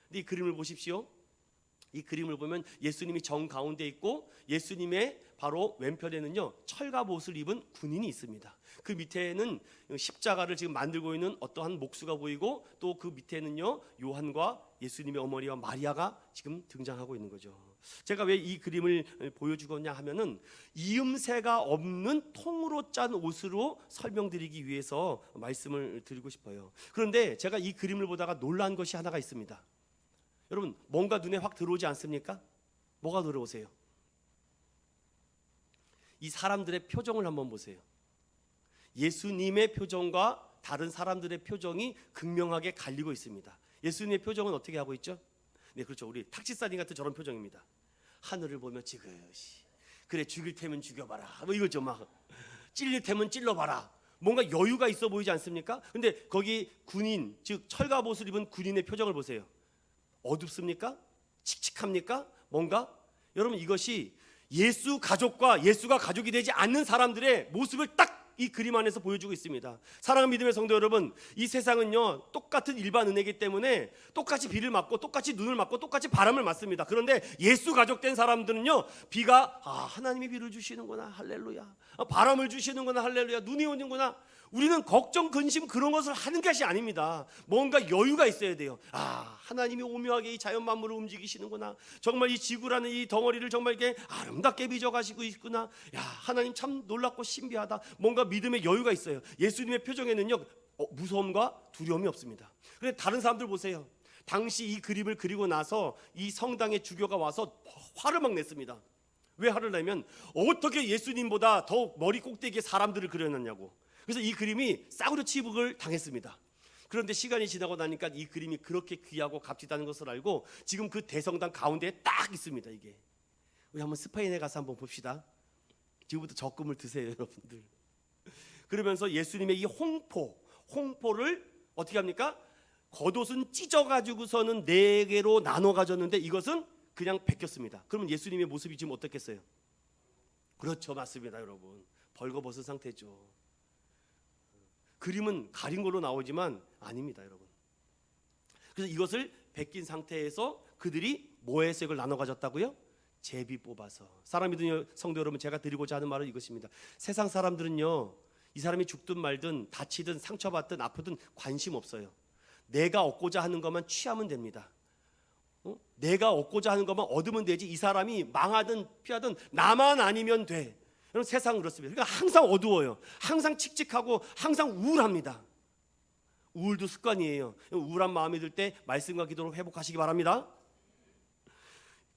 근데 이 그림을 보십시오. 이 그림을 보면 예수님이 정 가운데 있고, 예수님의 바로 왼편에는요 철갑옷을 입은 군인이 있습니다. 그 밑에는 십자가를 지금 만들고 있는 어떠한 목수가 보이고, 또 그 밑에는요 요한과 예수님의 어머니와 마리아가 지금 등장하고 있는 거죠. 제가 왜 이 그림을 보여주겠냐 하면은 이음새가 없는 통으로 짠 옷으로 설명드리기 위해서 말씀을 드리고 싶어요. 그런데 제가 이 그림을 보다가 놀란 것이 하나가 있습니다. 여러분, 뭔가 눈에 확 들어오지 않습니까? 뭐가 들어오세요? 이 사람들의 표정을 한번 보세요. 예수님의 표정과 다른 사람들의 표정이 극명하게 갈리고 있습니다. 예수님의 표정은 어떻게 하고 있죠? 네, 그렇죠. 우리 탁치사님 같은 저런 표정입니다. 하늘을 보며 지그시, 그래 죽일 테면 죽여봐라, 뭐 이거죠. 막 찔릴 테면 찔러봐라. 뭔가 여유가 있어 보이지 않습니까? 근데 거기 군인, 즉 철갑옷을 입은 군인의 표정을 보세요. 어둡습니까? 칙칙합니까? 뭔가? 여러분, 이것이 예수 가족과 예수가 가족이 되지 않는 사람들의 모습을 딱 이 그림 안에서 보여주고 있습니다. 사랑하는 믿음의 성도 여러분, 이 세상은요 똑같은 일반 은혜이기 때문에 똑같이 비를 맞고 똑같이 눈을 맞고 똑같이 바람을 맞습니다. 그런데 예수 가족된 사람들은요, 비가 하나님이 비를 주시는구나, 할렐루야. 바람을 주시는구나, 할렐루야. 눈이 오는구나. 우리는 걱정, 근심 그런 것을 하는 것이 아닙니다. 뭔가 여유가 있어야 돼요. 하나님이 오묘하게 이 자연 만물을 움직이시는구나. 정말 이 지구라는 이 덩어리를 정말 이렇게 아름답게 빚어가시고 있구나. 야, 하나님 참 놀랍고 신비하다. 뭔가 믿음의 여유가 있어요. 예수님의 표정에는요 무서움과 두려움이 없습니다. 그런데 다른 사람들 보세요. 당시 이 그림을 그리고 나서 이 성당의 주교가 와서 화를 막 냈습니다. 왜 화를 내면 어떻게 예수님보다 더 머리 꼭대기에 사람들을 그려놨냐고. 그래서 이 그림이 싸구려 취급을 당했습니다. 그런데 시간이 지나고 나니까 이 그림이 그렇게 귀하고 값지다는 것을 알고 지금 그 대성당 가운데에 딱 있습니다. 이게 우리 한번 스페인에 가서 한번 봅시다. 지금부터 적금을 드세요, 여러분들. 그러면서 예수님의 이 홍포를 어떻게 합니까? 겉옷은 찢어가지고서는 4개로 나눠 가졌는데 이것은 그냥 벗겼습니다. 그러면 예수님의 모습이 지금 어떻겠어요? 그렇죠, 맞습니다, 여러분. 벌거벗은 상태죠. 그림은 가린 걸로 나오지만 아닙니다, 여러분. 그래서 이것을 벗긴 상태에서 그들이 뭐의 색을 나눠 가졌다고요? 제비 뽑아서. 사랑 믿는 성도 여러분, 제가 드리고자 하는 말은 이것입니다. 세상 사람들은요, 이 사람이 죽든 말든 다치든 상처받든 아프든 관심 없어요. 내가 얻고자 하는 것만 취하면 됩니다. 내가 얻고자 하는 것만 얻으면 되지, 이 사람이 망하든 피하든 나만 아니면 돼. 여러분, 세상은 그렇습니다. 그러니까 항상 어두워요. 항상 칙칙하고 항상 우울합니다. 우울도 습관이에요. 우울한 마음이 들 때 말씀과 기도로 회복하시기 바랍니다.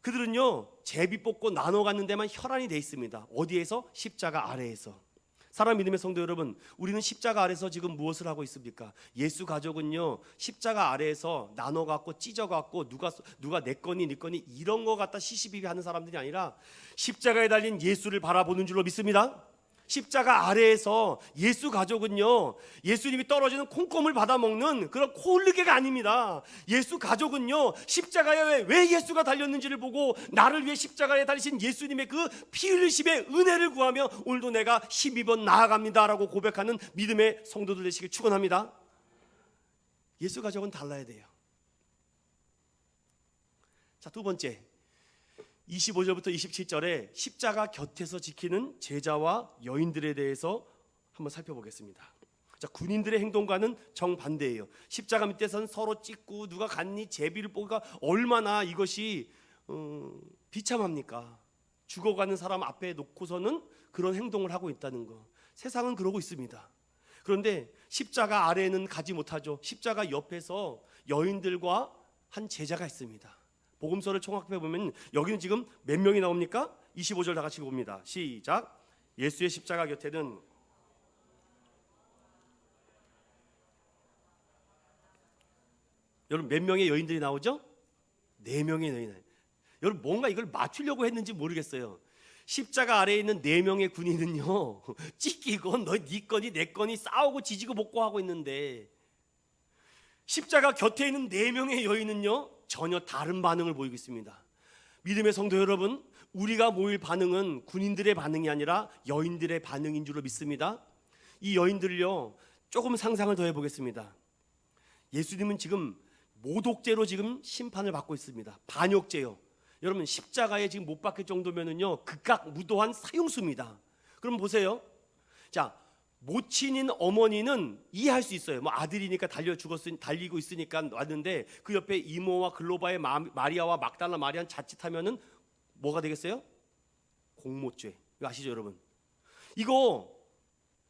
그들은요 제비 뽑고 나눠 갖는 데만 혈안이 돼 있습니다. 어디에서? 십자가 아래에서. 사랑 믿음의 성도 여러분, 우리는 십자가 아래에서 지금 무엇을 하고 있습니까? 예수 가족은요 십자가 아래에서 나눠 갖고 찢어 갖고 누가 내 거니 네 거니 이런 거 갖다 시시비비 하는 사람들이 아니라 십자가에 달린 예수를 바라보는 줄로 믿습니다. 십자가 아래에서 예수 가족은요 예수님이 떨어지는 콩고물 받아먹는 그런 코흘리개가 아닙니다. 예수 가족은요 십자가에 왜 예수가 달렸는지를 보고 나를 위해 십자가에 달리신 예수님의 그 피 흘리심의 은혜를 구하며 오늘도 내가 힘입어 나아갑니다라고 고백하는 믿음의 성도들 되시길 축원합니다. 예수 가족은 달라야 돼요. 자, 두 번째, 25절부터 27절에 십자가 곁에서 지키는 제자와 여인들에 대해서 한번 살펴보겠습니다. 자, 군인들의 행동과는 정반대예요. 십자가 밑에서는 서로 찢고 누가 갔니 제비를 뽑기가 얼마나 이것이 비참합니까? 죽어가는 사람 앞에 놓고서는 그런 행동을 하고 있다는 거. 세상은 그러고 있습니다. 그런데 십자가 아래에는 가지 못하죠. 십자가 옆에서 여인들과 한 제자가 있습니다. 복음서를 총합해 보면 여기는 지금 몇 명이 나옵니까? 25절 다 같이 봅니다. 시작. 예수의 십자가 곁에는 여러분 몇 명의 여인들이 나오죠? 4명의 여인. 여러분 뭔가 이걸 맞추려고 했는지 모르겠어요. 십자가 아래에 있는 4명의 군인은요 찢기고 네 거니 내 거니 싸우고 지지고 볶고 하고 있는데, 십자가 곁에 있는 4명의 여인은요 전혀 다른 반응을 보이고 있습니다. 믿음의 성도 여러분, 우리가 모일 반응은 군인들의 반응이 아니라 여인들의 반응인 줄로 믿습니다. 이 여인들을요 조금 상상을 더 해보겠습니다. 예수님은 지금 모독죄로 지금 심판을 받고 있습니다. 반역죄요. 여러분 십자가에 지금 못 박힐 정도면은요 극악 무도한 사형수입니다. 그럼 보세요. 자, 모친인 어머니는 이해할 수 있어요. 뭐 아들이니까 달리고 있으니까 왔는데, 그 옆에 이모와 글로바의 마리아와 막달라 마리아는 자칫하면은 뭐가 되겠어요? 공모죄. 이거 아시죠 여러분? 이거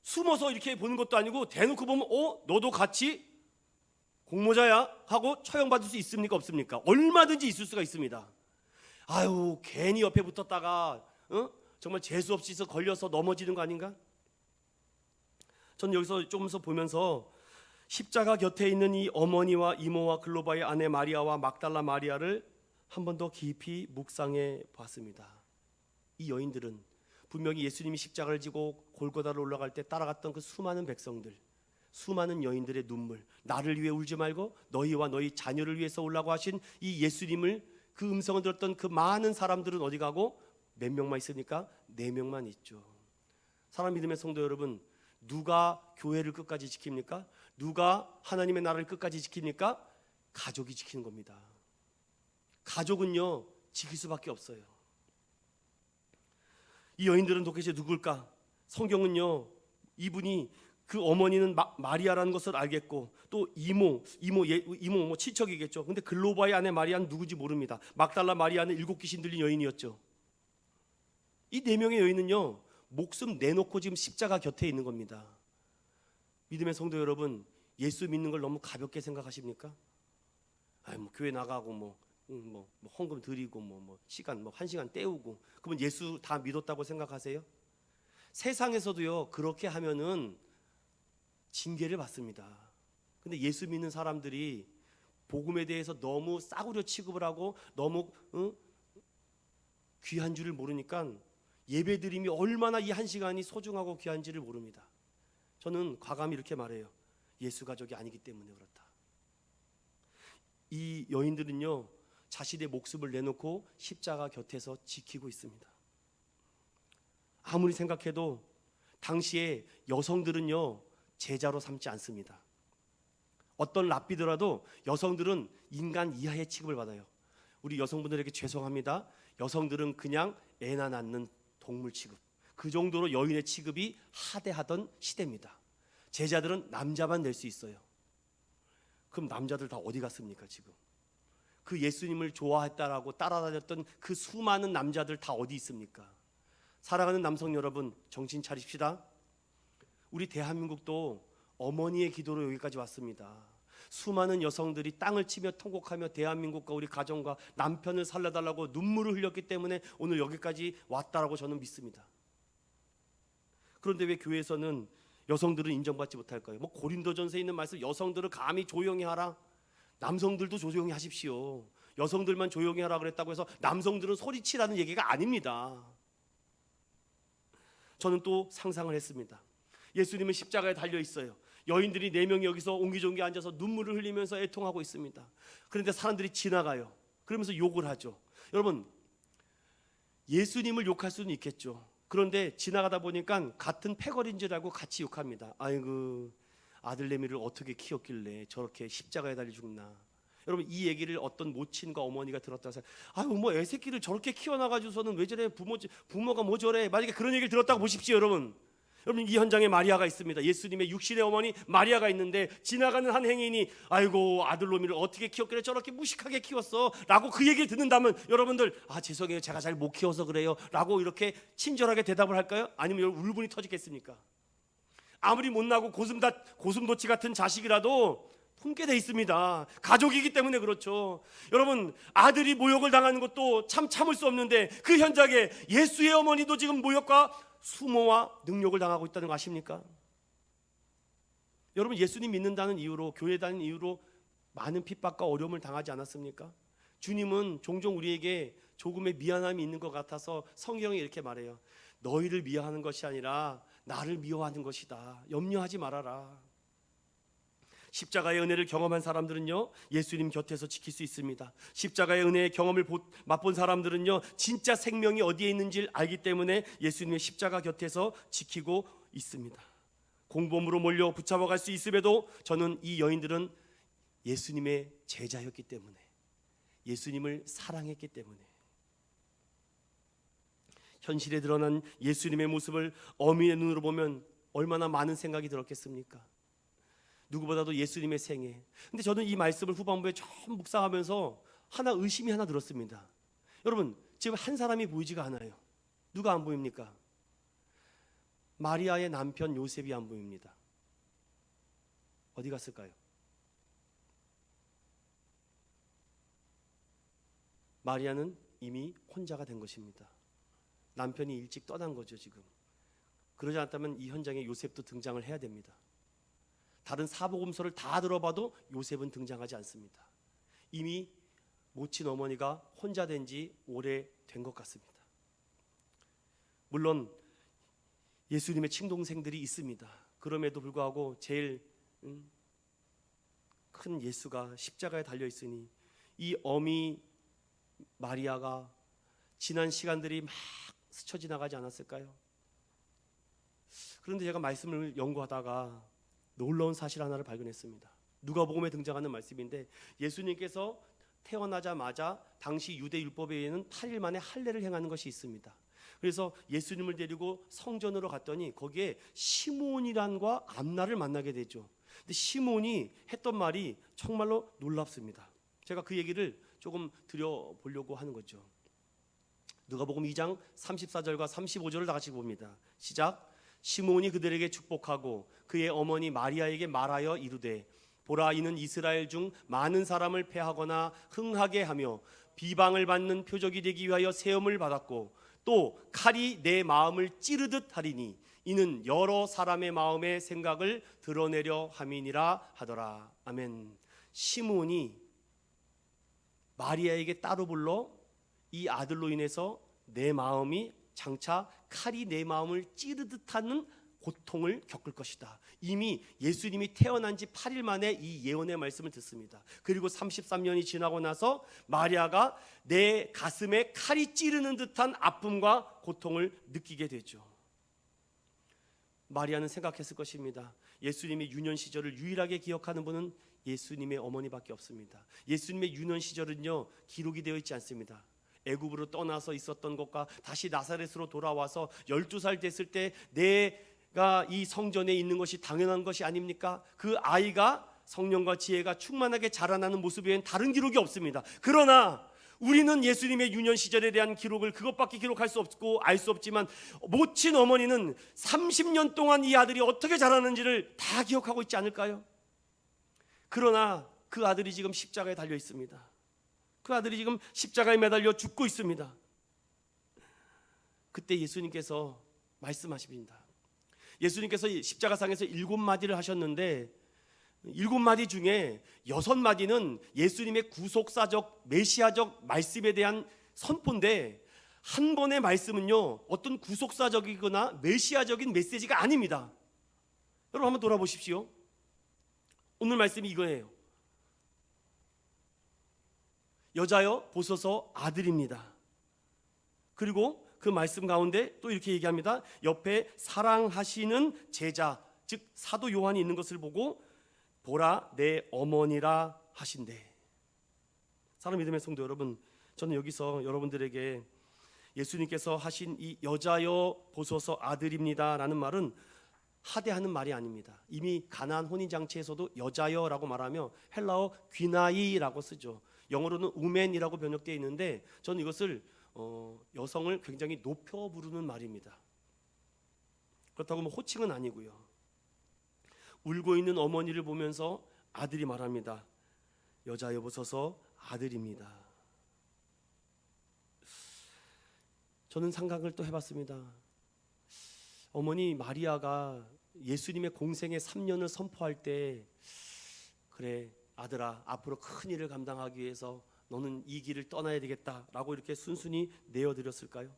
숨어서 이렇게 보는 것도 아니고 대놓고 보면 너도 같이 공모자야 하고 처형받을 수 있습니까 없습니까? 얼마든지 있을 수가 있습니다. 아유 괜히 옆에 붙었다가 정말 재수 없이 걸려서 넘어지는 거 아닌가? 저는 여기서 조금서 보면서 십자가 곁에 있는 이 어머니와 이모와 글로바의 아내 마리아와 막달라 마리아를 한 번 더 깊이 묵상해 봤습니다. 이 여인들은 분명히 예수님이 십자가를 지고 골고다를 올라갈 때 따라갔던 그 수많은 백성들, 수많은 여인들의 눈물, 나를 위해 울지 말고 너희와 너희 자녀를 위해서 울라고 하신 이 예수님을, 그 음성을 들었던 그 많은 사람들은 어디 가고 몇 명만 있으니까 4명만 있죠. 사랑 믿음의 성도 여러분, 누가 교회를 끝까지 지킵니까? 누가 하나님의 나라를 끝까지 지킵니까? 가족이 지키는 겁니다. 가족은요 지킬 수밖에 없어요. 이 여인들은 도대체 누굴까? 성경은요 이분이, 그 어머니는 마리아라는 것을 알겠고, 또 이모 뭐 친척이겠죠. 근데 글로바의 아내 마리아는 누구지 모릅니다. 막달라 마리아는 7 귀신 들린 여인이었죠. 이 4명의 여인은요 목숨 내놓고 지금 십자가 곁에 있는 겁니다. 믿음의 성도 여러분, 예수 믿는 걸 너무 가볍게 생각하십니까? 뭐 교회 나가고 뭐 헌금 드리고 시간 1시간 때우고 그러면 예수 다 믿었다고 생각하세요? 세상에서도요 그렇게 하면은 징계를 받습니다. 근데 예수 믿는 사람들이 복음에 대해서 너무 싸구려 취급을 하고 너무 귀한 줄을 모르니까 예배드림이 얼마나 이 1시간이 소중하고 귀한지를 모릅니다. 저는 과감히 이렇게 말해요. 예수 가족이 아니기 때문에 그렇다. 이 여인들은요 자신의 목숨을 내놓고 십자가 곁에서 지키고 있습니다. 아무리 생각해도 당시에 여성들은요 제자로 삼지 않습니다. 어떤 랍비더라도 여성들은 인간 이하의 취급을 받아요. 우리 여성분들에게 죄송합니다. 여성들은 그냥 애나 낳는 동물 취급, 그 정도로 여인의 취급이 하대하던 시대입니다. 제자들은 남자만 낼 수 있어요. 그럼 남자들 다 어디 갔습니까 지금? 그 예수님을 좋아했다라고 따라다녔던 그 수많은 남자들 다 어디 있습니까? 사랑하는 남성 여러분, 정신 차립시다. 우리 대한민국도 어머니의 기도로 여기까지 왔습니다. 수많은 여성들이 땅을 치며 통곡하며 대한민국과 우리 가정과 남편을 살려달라고 눈물을 흘렸기 때문에 오늘 여기까지 왔다라고 저는 믿습니다. 그런데 왜 교회에서는 여성들은 인정받지 못할까요? 뭐 고린도전서에 있는 말씀, 여성들을 감히 조용히 하라. 남성들도 조용히 하십시오. 여성들만 조용히 하라 그랬다고 해서 남성들은 소리치라는 얘기가 아닙니다. 저는 또 상상을 했습니다. 예수님은 십자가에 달려 있어요. 여인들이 4명이 여기서 옹기종기 앉아서 눈물을 흘리면서 애통하고 있습니다. 그런데 사람들이 지나가요. 그러면서 욕을 하죠. 여러분, 예수님을 욕할 수는 있겠죠. 그런데 지나가다 보니까 같은 패거리인 줄 알고 같이 욕합니다. 아이고, 아들내미를 어떻게 키웠길래 저렇게 십자가에 달려 죽나. 여러분, 이 얘기를 어떤 모친과 어머니가 들었다고 해서 아유 뭐 애새끼를 저렇게 키워놔가지고서는 왜 저래, 부모가 뭐 저래, 만약에 그런 얘기를 들었다고 보십시오. 여러분, 이 현장에 마리아가 있습니다. 예수님의 육신의 어머니 마리아가 있는데 지나가는 한 행인이 아이고 아들놈이를 어떻게 키웠길래 저렇게 무식하게 키웠어 라고 그 얘기를 듣는다면 여러분들 죄송해요, 제가 잘 못 키워서 그래요 라고 이렇게 친절하게 대답을 할까요? 아니면 울분이 터지겠습니까? 아무리 못나고 고슴도치 같은 자식이라도 품게 돼 있습니다. 가족이기 때문에 그렇죠. 여러분, 아들이 모욕을 당하는 것도 참 참을 수 없는데 그 현장에 예수의 어머니도 지금 모욕과 수모와 능욕을 당하고 있다는 거 아십니까? 여러분, 예수님 믿는다는 이유로, 교회 다니는 이유로 많은 핍박과 어려움을 당하지 않았습니까? 주님은 종종 우리에게 조금의 미안함이 있는 것 같아서 성경이 이렇게 말해요. 너희를 미워하는 것이 아니라 나를 미워하는 것이다. 염려하지 말아라. 십자가의 은혜를 경험한 사람들은요, 예수님 곁에서 지킬 수 있습니다. 십자가의 은혜의 경험을 맛본 사람들은요, 진짜 생명이 어디에 있는지를 알기 때문에 예수님의 십자가 곁에서 지키고 있습니다. 공범으로 몰려 붙잡아갈 수 있음에도 저는 이 여인들은 예수님의 제자였기 때문에, 예수님을 사랑했기 때문에, 현실에 드러난 예수님의 모습을 어미의 눈으로 보면 얼마나 많은 생각이 들었겠습니까? 누구보다도 예수님의 생애. 근데 저는 이 말씀을 후반부에 처음 묵상하면서 의심이 하나 들었습니다. 여러분, 지금 한 사람이 보이지가 않아요. 누가 안 보입니까? 마리아의 남편 요셉이 안 보입니다. 어디 갔을까요? 마리아는 이미 혼자가 된 것입니다. 남편이 일찍 떠난 거죠, 지금. 그러지 않다면 이 현장에 요셉도 등장을 해야 됩니다. 다른 사복음서를 다 들어봐도 요셉은 등장하지 않습니다. 이미 모친 어머니가 혼자 된 지 오래된 것 같습니다. 물론 예수님의 친동생들이 있습니다. 그럼에도 불구하고 제일 큰 예수가 십자가에 달려 있으니 이 어미 마리아가 지난 시간들이 막 스쳐 지나가지 않았을까요? 그런데 제가 말씀을 연구하다가 놀라운 사실 하나를 발견했습니다. 누가복음에 등장하는 말씀인데, 예수님께서 태어나자마자 당시 유대 율법에 의해는 8일 만에 할례를 행하는 것이 있습니다. 그래서 예수님을 데리고 성전으로 갔더니 거기에 시몬이란과 안나를 만나게 되죠. 근데 시몬이 했던 말이 정말로 놀랍습니다. 제가 그 얘기를 조금 드려보려고 하는 거죠. 누가복음 2장 34절과 35절을 다 같이 봅니다. 시작. 시몬이 그들에게 축복하고 그의 어머니 마리아에게 말하여 이르되, 보라, 이는 이스라엘 중 많은 사람을 패하거나 흥하게 하며 비방을 받는 표적이 되기 위하여 세움을 받았고 또 칼이 내 마음을 찌르듯 하리니 이는 여러 사람의 마음의 생각을 드러내려 함이니라 하더라. 아멘. 시몬이 마리아에게 따로 불러 이 아들로 인해서 내 마음이 장차 칼이 내 마음을 찌르듯 하는 고통을 겪을 것이다. 이미 예수님이 태어난 지 8일 만에 이 예언의 말씀을 듣습니다. 그리고 33년이 지나고 나서 마리아가 내 가슴에 칼이 찌르는 듯한 아픔과 고통을 느끼게 되죠. 마리아는 생각했을 것입니다. 예수님의 유년 시절을 유일하게 기억하는 분은 예수님의 어머니밖에 없습니다. 예수님의 유년 시절은요, 기록이 되어 있지 않습니다. 애굽으로 떠나서 있었던 것과 다시 나사렛으로 돌아와서 12살 됐을 때 내가 이 성전에 있는 것이 당연한 것이 아닙니까? 그 아이가 성령과 지혜가 충만하게 자라나는 모습 외엔 다른 기록이 없습니다. 그러나 우리는 예수님의 유년 시절에 대한 기록을 그것밖에 기록할 수 없고 알 수 없지만, 모친 어머니는 30년 동안 이 아들이 어떻게 자라는지를 다 기억하고 있지 않을까요? 그러나 그 아들이 지금 십자가에 달려 있습니다. 그 아들이 지금 십자가에 매달려 죽고 있습니다. 그때 예수님께서 말씀하십니다. 예수님께서 십자가상에서 7마디를 하셨는데 7마디 중에 6마디는 예수님의 구속사적 메시아적 말씀에 대한 선포인데, 한 번의 말씀은요 어떤 구속사적이거나 메시아적인 메시지가 아닙니다. 여러분 한번 돌아보십시오. 오늘 말씀이 이거예요. 여자여 보소서 아들입니다. 그리고 그 말씀 가운데 또 이렇게 얘기합니다. 옆에 사랑하시는 제자, 즉 사도 요한이 있는 것을 보고 보라 내 어머니라 하신대. 사랑 믿음의 성도 여러분, 저는 여기서 여러분들에게 예수님께서 하신 이 여자여 보소서 아들입니다 라는 말은 하대하는 말이 아닙니다. 이미 가나안 혼인잔치에서도 여자여라고 말하며 헬라어 귀나이라고 쓰죠. 영어로는 우맨이라고 번역되어 있는데 저는 이것을 여성을 굉장히 높여 부르는 말입니다. 그렇다고 뭐 호칭은 아니고요. 울고 있는 어머니를 보면서 아들이 말합니다. 여자여 보소서 아들입니다. 저는 생각을 또 해봤습니다. 어머니 마리아가 예수님의 공생의 3년을 선포할 때, 그래 아들아, 앞으로 큰 일을 감당하기 위해서 너는 이 길을 떠나야 되겠다라고 이렇게 순순히 내어드렸을까요?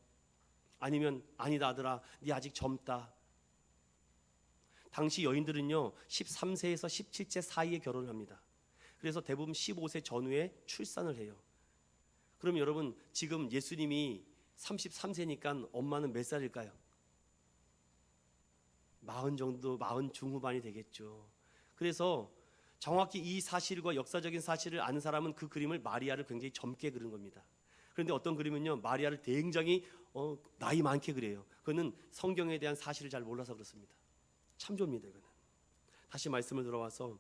아니면 아니다 아들아, 네 아직 젊다. 당시 여인들은요 13세에서 17세 사이에 결혼을 합니다. 그래서 대부분 15세 전후에 출산을 해요. 그럼 여러분, 지금 예수님이 33세니까 엄마는 몇 살일까요? 40 정도, 40 중후반이 되겠죠. 그래서 정확히 이 사실과 역사적인 사실을 아는 사람은 그 그림을 마리아를 굉장히 젊게 그린 겁니다. 그런데 어떤 그림은요 마리아를 굉장히 나이 많게 그려요. 그거는 성경에 대한 사실을 잘 몰라서 그렇습니다. 참조입니다. 이거는. 다시 말씀을 들어와서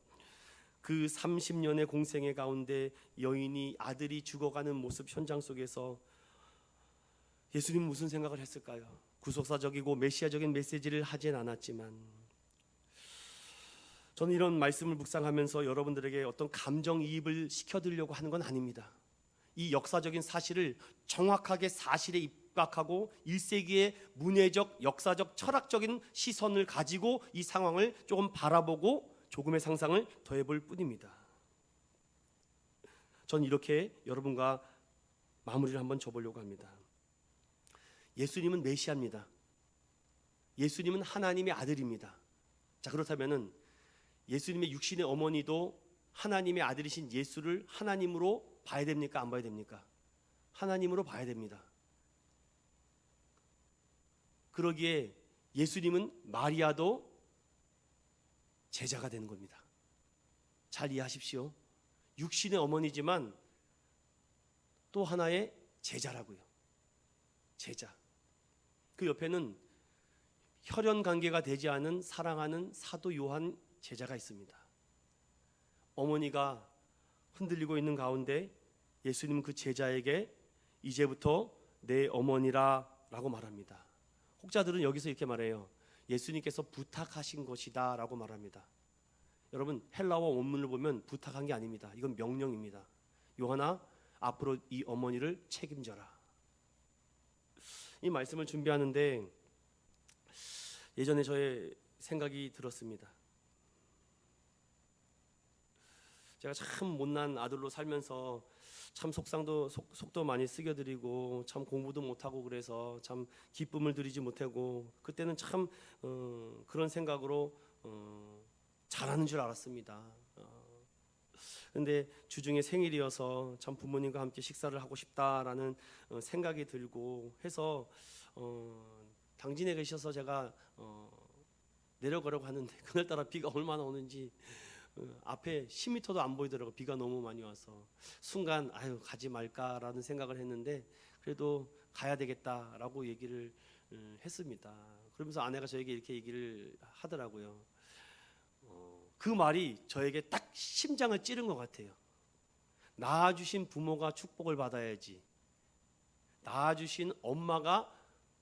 그 30년의 공생애 가운데 여인이 아들이 죽어가는 모습 현장 속에서 예수님은 무슨 생각을 했을까요? 구속사적이고 메시아적인 메시지를 하진 않았지만, 저는 이런 말씀을 묵상하면서 여러분들에게 어떤 감정이입을 시켜드리려고 하는 건 아닙니다. 이 역사적인 사실을 정확하게 사실에 입각하고 1세기의 문예적, 역사적, 철학적인 시선을 가지고 이 상황을 조금 바라보고 조금의 상상을 더해볼 뿐입니다. 전 이렇게 여러분과 마무리를 한번 줘보려고 합니다. 예수님은 메시아입니다. 예수님은 하나님의 아들입니다. 자, 그렇다면은 예수님의 육신의 어머니도 하나님의 아들이신 예수를 하나님으로 봐야 됩니까? 안 봐야 됩니까? 하나님으로 봐야 됩니다. 그러기에 예수님은 마리아도 제자가 되는 겁니다. 잘 이해하십시오. 육신의 어머니지만 또 하나의 제자라고요. 제자. 그 옆에는 혈연 관계가 되지 않은 사랑하는 사도 요한 제자가 있습니다. 어머니가 흔들리고 있는 가운데 예수님은 그 제자에게 이제부터 내 어머니라 라고 말합니다. 혹자들은 여기서 이렇게 말해요. 예수님께서 부탁하신 것이다 라고 말합니다. 여러분, 헬라어 원문을 보면 부탁한 게 아닙니다. 이건 명령입니다. 요한아, 앞으로 이 어머니를 책임져라. 이 말씀을 준비하는데 예전에 저의 생각이 들었습니다. 제가 참 못난 아들로 살면서 참 속도 많이 쓰겨드리고 참 공부도 못하고 그래서 참 기쁨을 드리지 못하고, 그때는 참 그런 생각으로 잘하는 줄 알았습니다. 근데 주중에 생일이어서 참 부모님과 함께 식사를 하고 싶다라는 생각이 들고 해서 당진에 계셔서 제가 내려가려고 하는데 그날따라 비가 얼마나 오는지 앞에 10m도 안 보이더라고요. 비가 너무 많이 와서 순간 아유 가지 말까라는 생각을 했는데 그래도 가야 되겠다라고 얘기를 했습니다. 그러면서 아내가 저에게 이렇게 얘기를 하더라고요. 그 말이 저에게 딱 심장을 찌른 것 같아요. 낳아주신 부모가 축복을 받아야지, 낳아주신 엄마가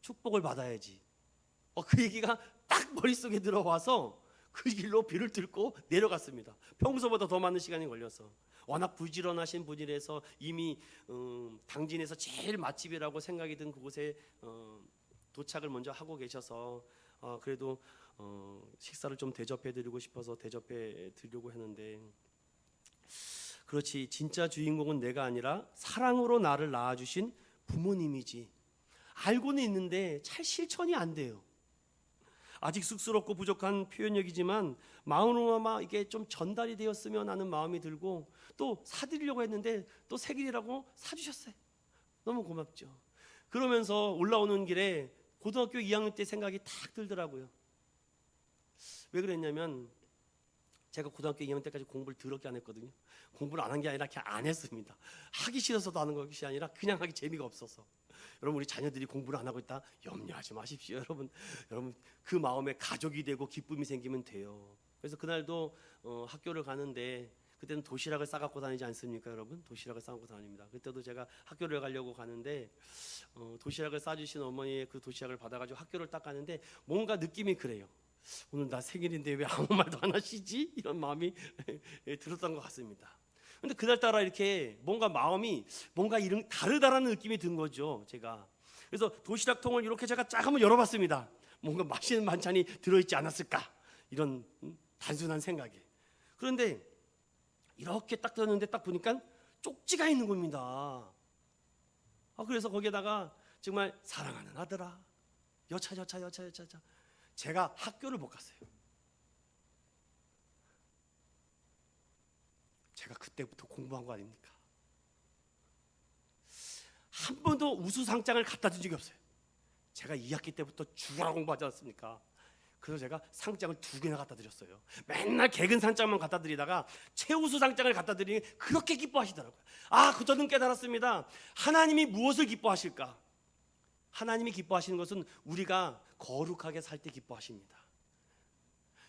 축복을 받아야지. 그 얘기가 딱 머릿속에 들어와서 그 길로 비를 뚫고 내려갔습니다. 평소보다 더 많은 시간이 걸려서. 워낙 부지런하신 분이라서 이미 당진에서 제일 맛집이라고 생각이 든 그곳에 도착을 먼저 하고 계셔서 그래도 식사를 좀 대접해 드리고 싶어서 대접해 드리려고 했는데, 그렇지, 진짜 주인공은 내가 아니라 사랑으로 나를 낳아주신 부모님이지. 알고는 있는데 잘 실천이 안 돼요. 아직 쑥스럽고 부족한 표현력이지만 마음으로나마 이게 좀 전달이 되었으면 하는 마음이 들고, 또 사드리려고 했는데 또 생일이라고 사주셨어요. 너무 고맙죠. 그러면서 올라오는 길에 고등학교 2학년 때 생각이 탁 들더라고요. 왜 그랬냐면 제가 고등학교 2학년 때까지 공부를 더럽게 안 했거든요. 공부를 안 한 게 아니라 그냥 안 했습니다. 하기 싫어서도 하는 것이 아니라 그냥 하기 재미가 없어서. 여러분, 우리 자녀들이 공부를 안 하고 있다 염려하지 마십시오. 여러분 그 마음에 가족이 되고 기쁨이 생기면 돼요. 그래서 그날도 학교를 가는데 그때는 도시락을 싸갖고 다니지 않습니까? 여러분, 도시락을 싸갖고 다닙니다. 그때도 제가 학교를 가려고 가는데 도시락을 싸주신 어머니의 그 도시락을 받아가지고 학교를 딱 가는데 뭔가 느낌이 그래요. 오늘 나 생일인데 왜 아무 말도 안 하시지? 이런 마음이 들었던 것 같습니다. 근데 그날따라 이렇게 뭔가 마음이 뭔가 이런 다르다라는 느낌이 든 거죠, 제가. 그래서 도시락통을 이렇게 제가 쫙 한번 열어봤습니다. 뭔가 맛있는 반찬이 들어있지 않았을까, 이런 단순한 생각에. 그런데 이렇게 딱 떴는데 딱 보니까 쪽지가 있는 겁니다. 그래서 거기에다가 정말 사랑하는 아들아, 여차. 제가 학교를 못 갔어요. 제가 그때부터 공부한 거 아닙니까? 한 번도 우수상장을 갖다 준 적이 없어요. 제가 2학기 때부터 죽어라 공부하지 않았습니까? 그래서 제가 상장을 2개나 갖다 드렸어요. 맨날 개근 상장만 갖다 드리다가 최우수 상장을 갖다 드리니 그렇게 기뻐하시더라고요. 저는 깨달았습니다. 하나님이 무엇을 기뻐하실까? 하나님이 기뻐하시는 것은 우리가 거룩하게 살 때 기뻐하십니다.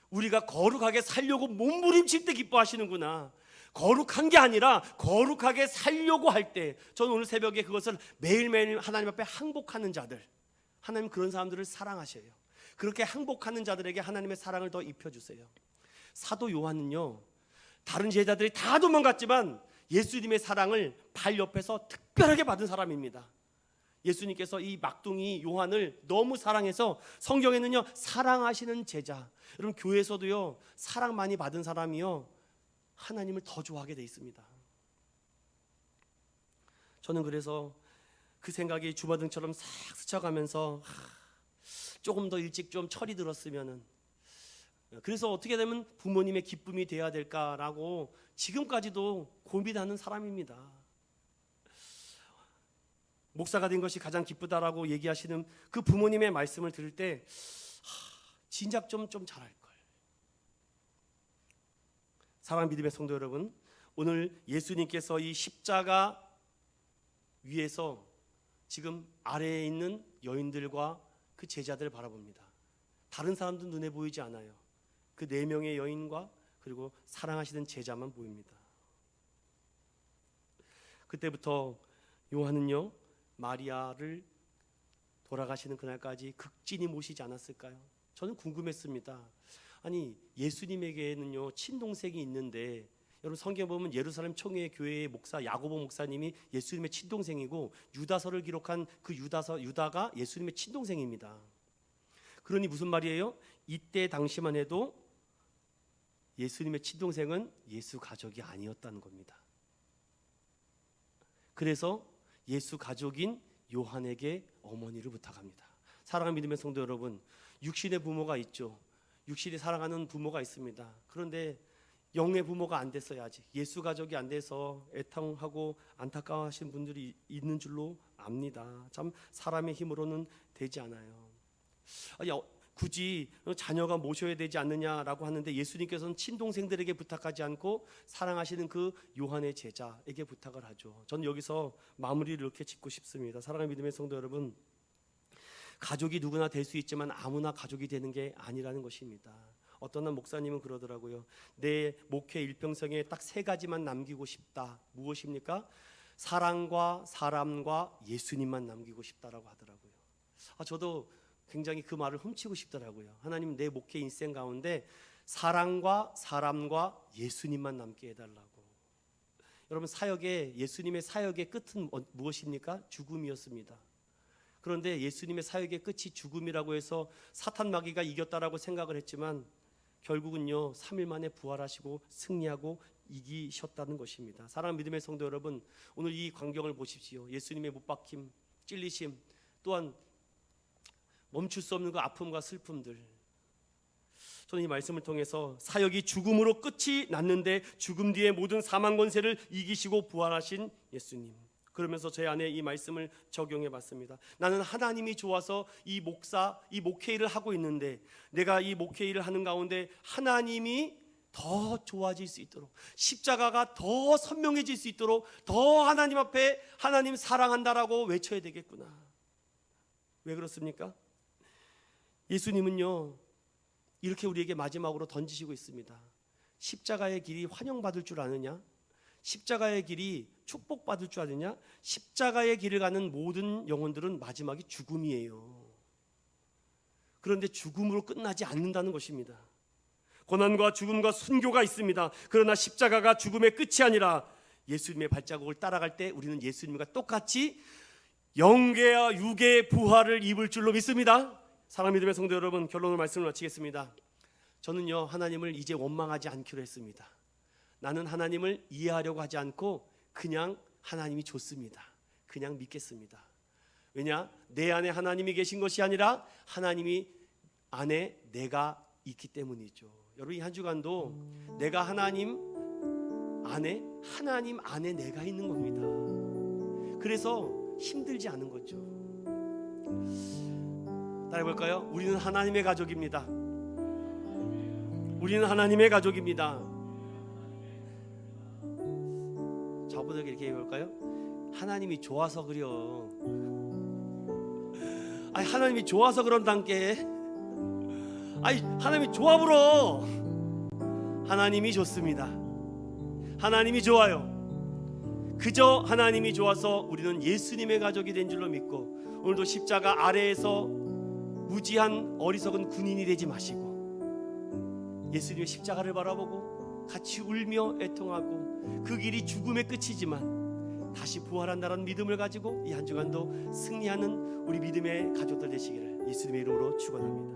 우리가 거룩하게 살려고 몸부림칠 때 기뻐하시는구나. 거룩한 게 아니라 거룩하게 살려고 할 때, 저는 오늘 새벽에 그것을 매일매일 하나님 앞에 항복하는 자들, 하나님 그런 사람들을 사랑하셔요. 그렇게 항복하는 자들에게 하나님의 사랑을 더 입혀주세요. 사도 요한은요, 다른 제자들이 다 도망갔지만 예수님의 사랑을 발 옆에서 특별하게 받은 사람입니다. 예수님께서 이 막둥이 요한을 너무 사랑해서 성경에는요, 사랑하시는 제자, 여러분 교회에서도요, 사랑 많이 받은 사람이요, 하나님을 더 좋아하게 돼 있습니다. 저는 그래서 그 생각이 주마등처럼 싹 스쳐가면서 조금 더 일찍 좀 철이 들었으면은, 그래서 어떻게 되면 부모님의 기쁨이 돼야 될까라고 지금까지도 고민하는 사람입니다. 목사가 된 것이 가장 기쁘다라고 얘기하시는 그 부모님의 말씀을 들을 때 진작 좀 잘할 걸. 사랑하는 믿음의 성도 여러분, 오늘 예수님께서 이 십자가 위에서 지금 아래에 있는 여인들과 그 제자들을 바라봅니다. 다른 사람도 눈에 보이지 않아요. 그 4명의 여인과 그리고 사랑하시는 제자만 보입니다. 그때부터 요한은요, 마리아를 돌아가시는 그날까지 극진히 모시지 않았을까요? 저는 궁금했습니다. 아니, 예수님에게는요 친동생이 있는데, 여러분 성경 보면 예루살렘 총회 교회의 목사 야고보 목사님이 예수님의 친동생이고, 유다서를 기록한 그 유다가 예수님의 친동생입니다. 그러니 무슨 말이에요? 이때 당시만 해도 예수님의 친동생은 예수 가족이 아니었다는 겁니다. 그래서 예수 가족인 요한에게 어머니를 부탁합니다. 사랑하는 믿음의 성도 여러분, 육신의 부모가 있죠. 육신이 사랑하는 부모가 있습니다. 그런데 영의 부모가 안 됐어요. 아직 예수 가족이 안 돼서 애통하고 안타까워하시는 분들이 있는 줄로 압니다. 참 사람의 힘으로는 되지 않아요. 굳이 자녀가 모셔야 되지 않느냐라고 하는데, 예수님께서는 친동생들에게 부탁하지 않고 사랑하시는 그 요한의 제자에게 부탁을 하죠. 저는 여기서 마무리를 이렇게 짓고 싶습니다. 사랑하는 믿음의 성도 여러분, 가족이 누구나 될 수 있지만 아무나 가족이 되는 게 아니라는 것입니다. 어떤 한 목사님은 그러더라고요. 내 목회 일평생에 딱 3가지만 남기고 싶다. 무엇입니까? 사랑과 사람과 예수님만 남기고 싶다라고 하더라고요. 저도 굉장히 그 말을 훔치고 싶더라고요. 하나님, 내 목회 인생 가운데 사랑과 사람과 예수님만 남게 해달라고. 여러분, 예수님의 사역의 끝은 무엇입니까? 죽음이었습니다. 그런데 예수님의 사역의 끝이 죽음이라고 해서 사탄 마귀가 이겼다라고 생각을 했지만, 결국은요 3일 만에 부활하시고 승리하고 이기셨다는 것입니다. 사랑하는 믿음의 성도 여러분, 오늘 이 광경을 보십시오. 예수님의 못 박힘, 찔리심, 또한 멈출 수 없는 그 아픔과 슬픔들. 저는 이 말씀을 통해서 사역이 죽음으로 끝이 났는데 죽음 뒤에 모든 사망 권세를 이기시고 부활하신 예수님, 그러면서 제 안에 이 말씀을 적용해 봤습니다. 나는 하나님이 좋아서 이 목회 일을 하고 있는데, 내가 이 목회 일을 하는 가운데 하나님이 더 좋아질 수 있도록, 십자가가 더 선명해질 수 있도록 더 하나님 앞에 하나님 사랑한다라고 외쳐야 되겠구나. 왜 그렇습니까? 예수님은요 이렇게 우리에게 마지막으로 던지시고 있습니다. 십자가의 길이 환영받을 줄 아느냐? 십자가의 길이 축복받을 줄 아느냐? 십자가의 길을 가는 모든 영혼들은 마지막이 죽음이에요. 그런데 죽음으로 끝나지 않는다는 것입니다. 고난과 죽음과 순교가 있습니다. 그러나 십자가가 죽음의 끝이 아니라 예수님의 발자국을 따라갈 때 우리는 예수님과 똑같이 영계와 육의 부활을 입을 줄로 믿습니다. 사랑하는 믿음의 성도 여러분, 결론을 말씀을 마치겠습니다. 저는요 하나님을 이제 원망하지 않기로 했습니다. 나는 하나님을 이해하려고 하지 않고 그냥 하나님이 좋습니다. 그냥 믿겠습니다. 왜냐? 내 안에 하나님이 계신 것이 아니라 하나님이 안에 내가 있기 때문이죠. 여러분, 이 한 주간도 내가 하나님 안에 내가 있는 겁니다. 그래서 힘들지 않은 거죠. 따라해볼까요? 우리는 하나님의 가족입니다. 우리는 하나님의 가족입니다. 저보다 이렇게 해볼까요? 하나님이 좋아서 그려. 아니, 하나님이 좋아서 그런단께. 아니, 하나님이 좋아 불어. 하나님이 좋습니다. 하나님이 좋아요. 그저 하나님이 좋아서 우리는 예수님의 가족이 된 줄로 믿고, 오늘도 십자가 아래에서 무지한 어리석은 군인이 되지 마시고 예수님의 십자가를 바라보고 같이 울며 애통하고, 그 길이 죽음의 끝이지만 다시 부활한다는 믿음을 가지고 이 한 주간도 승리하는 우리 믿음의 가족들 되시기를 예수님의 이름으로 축원합니다.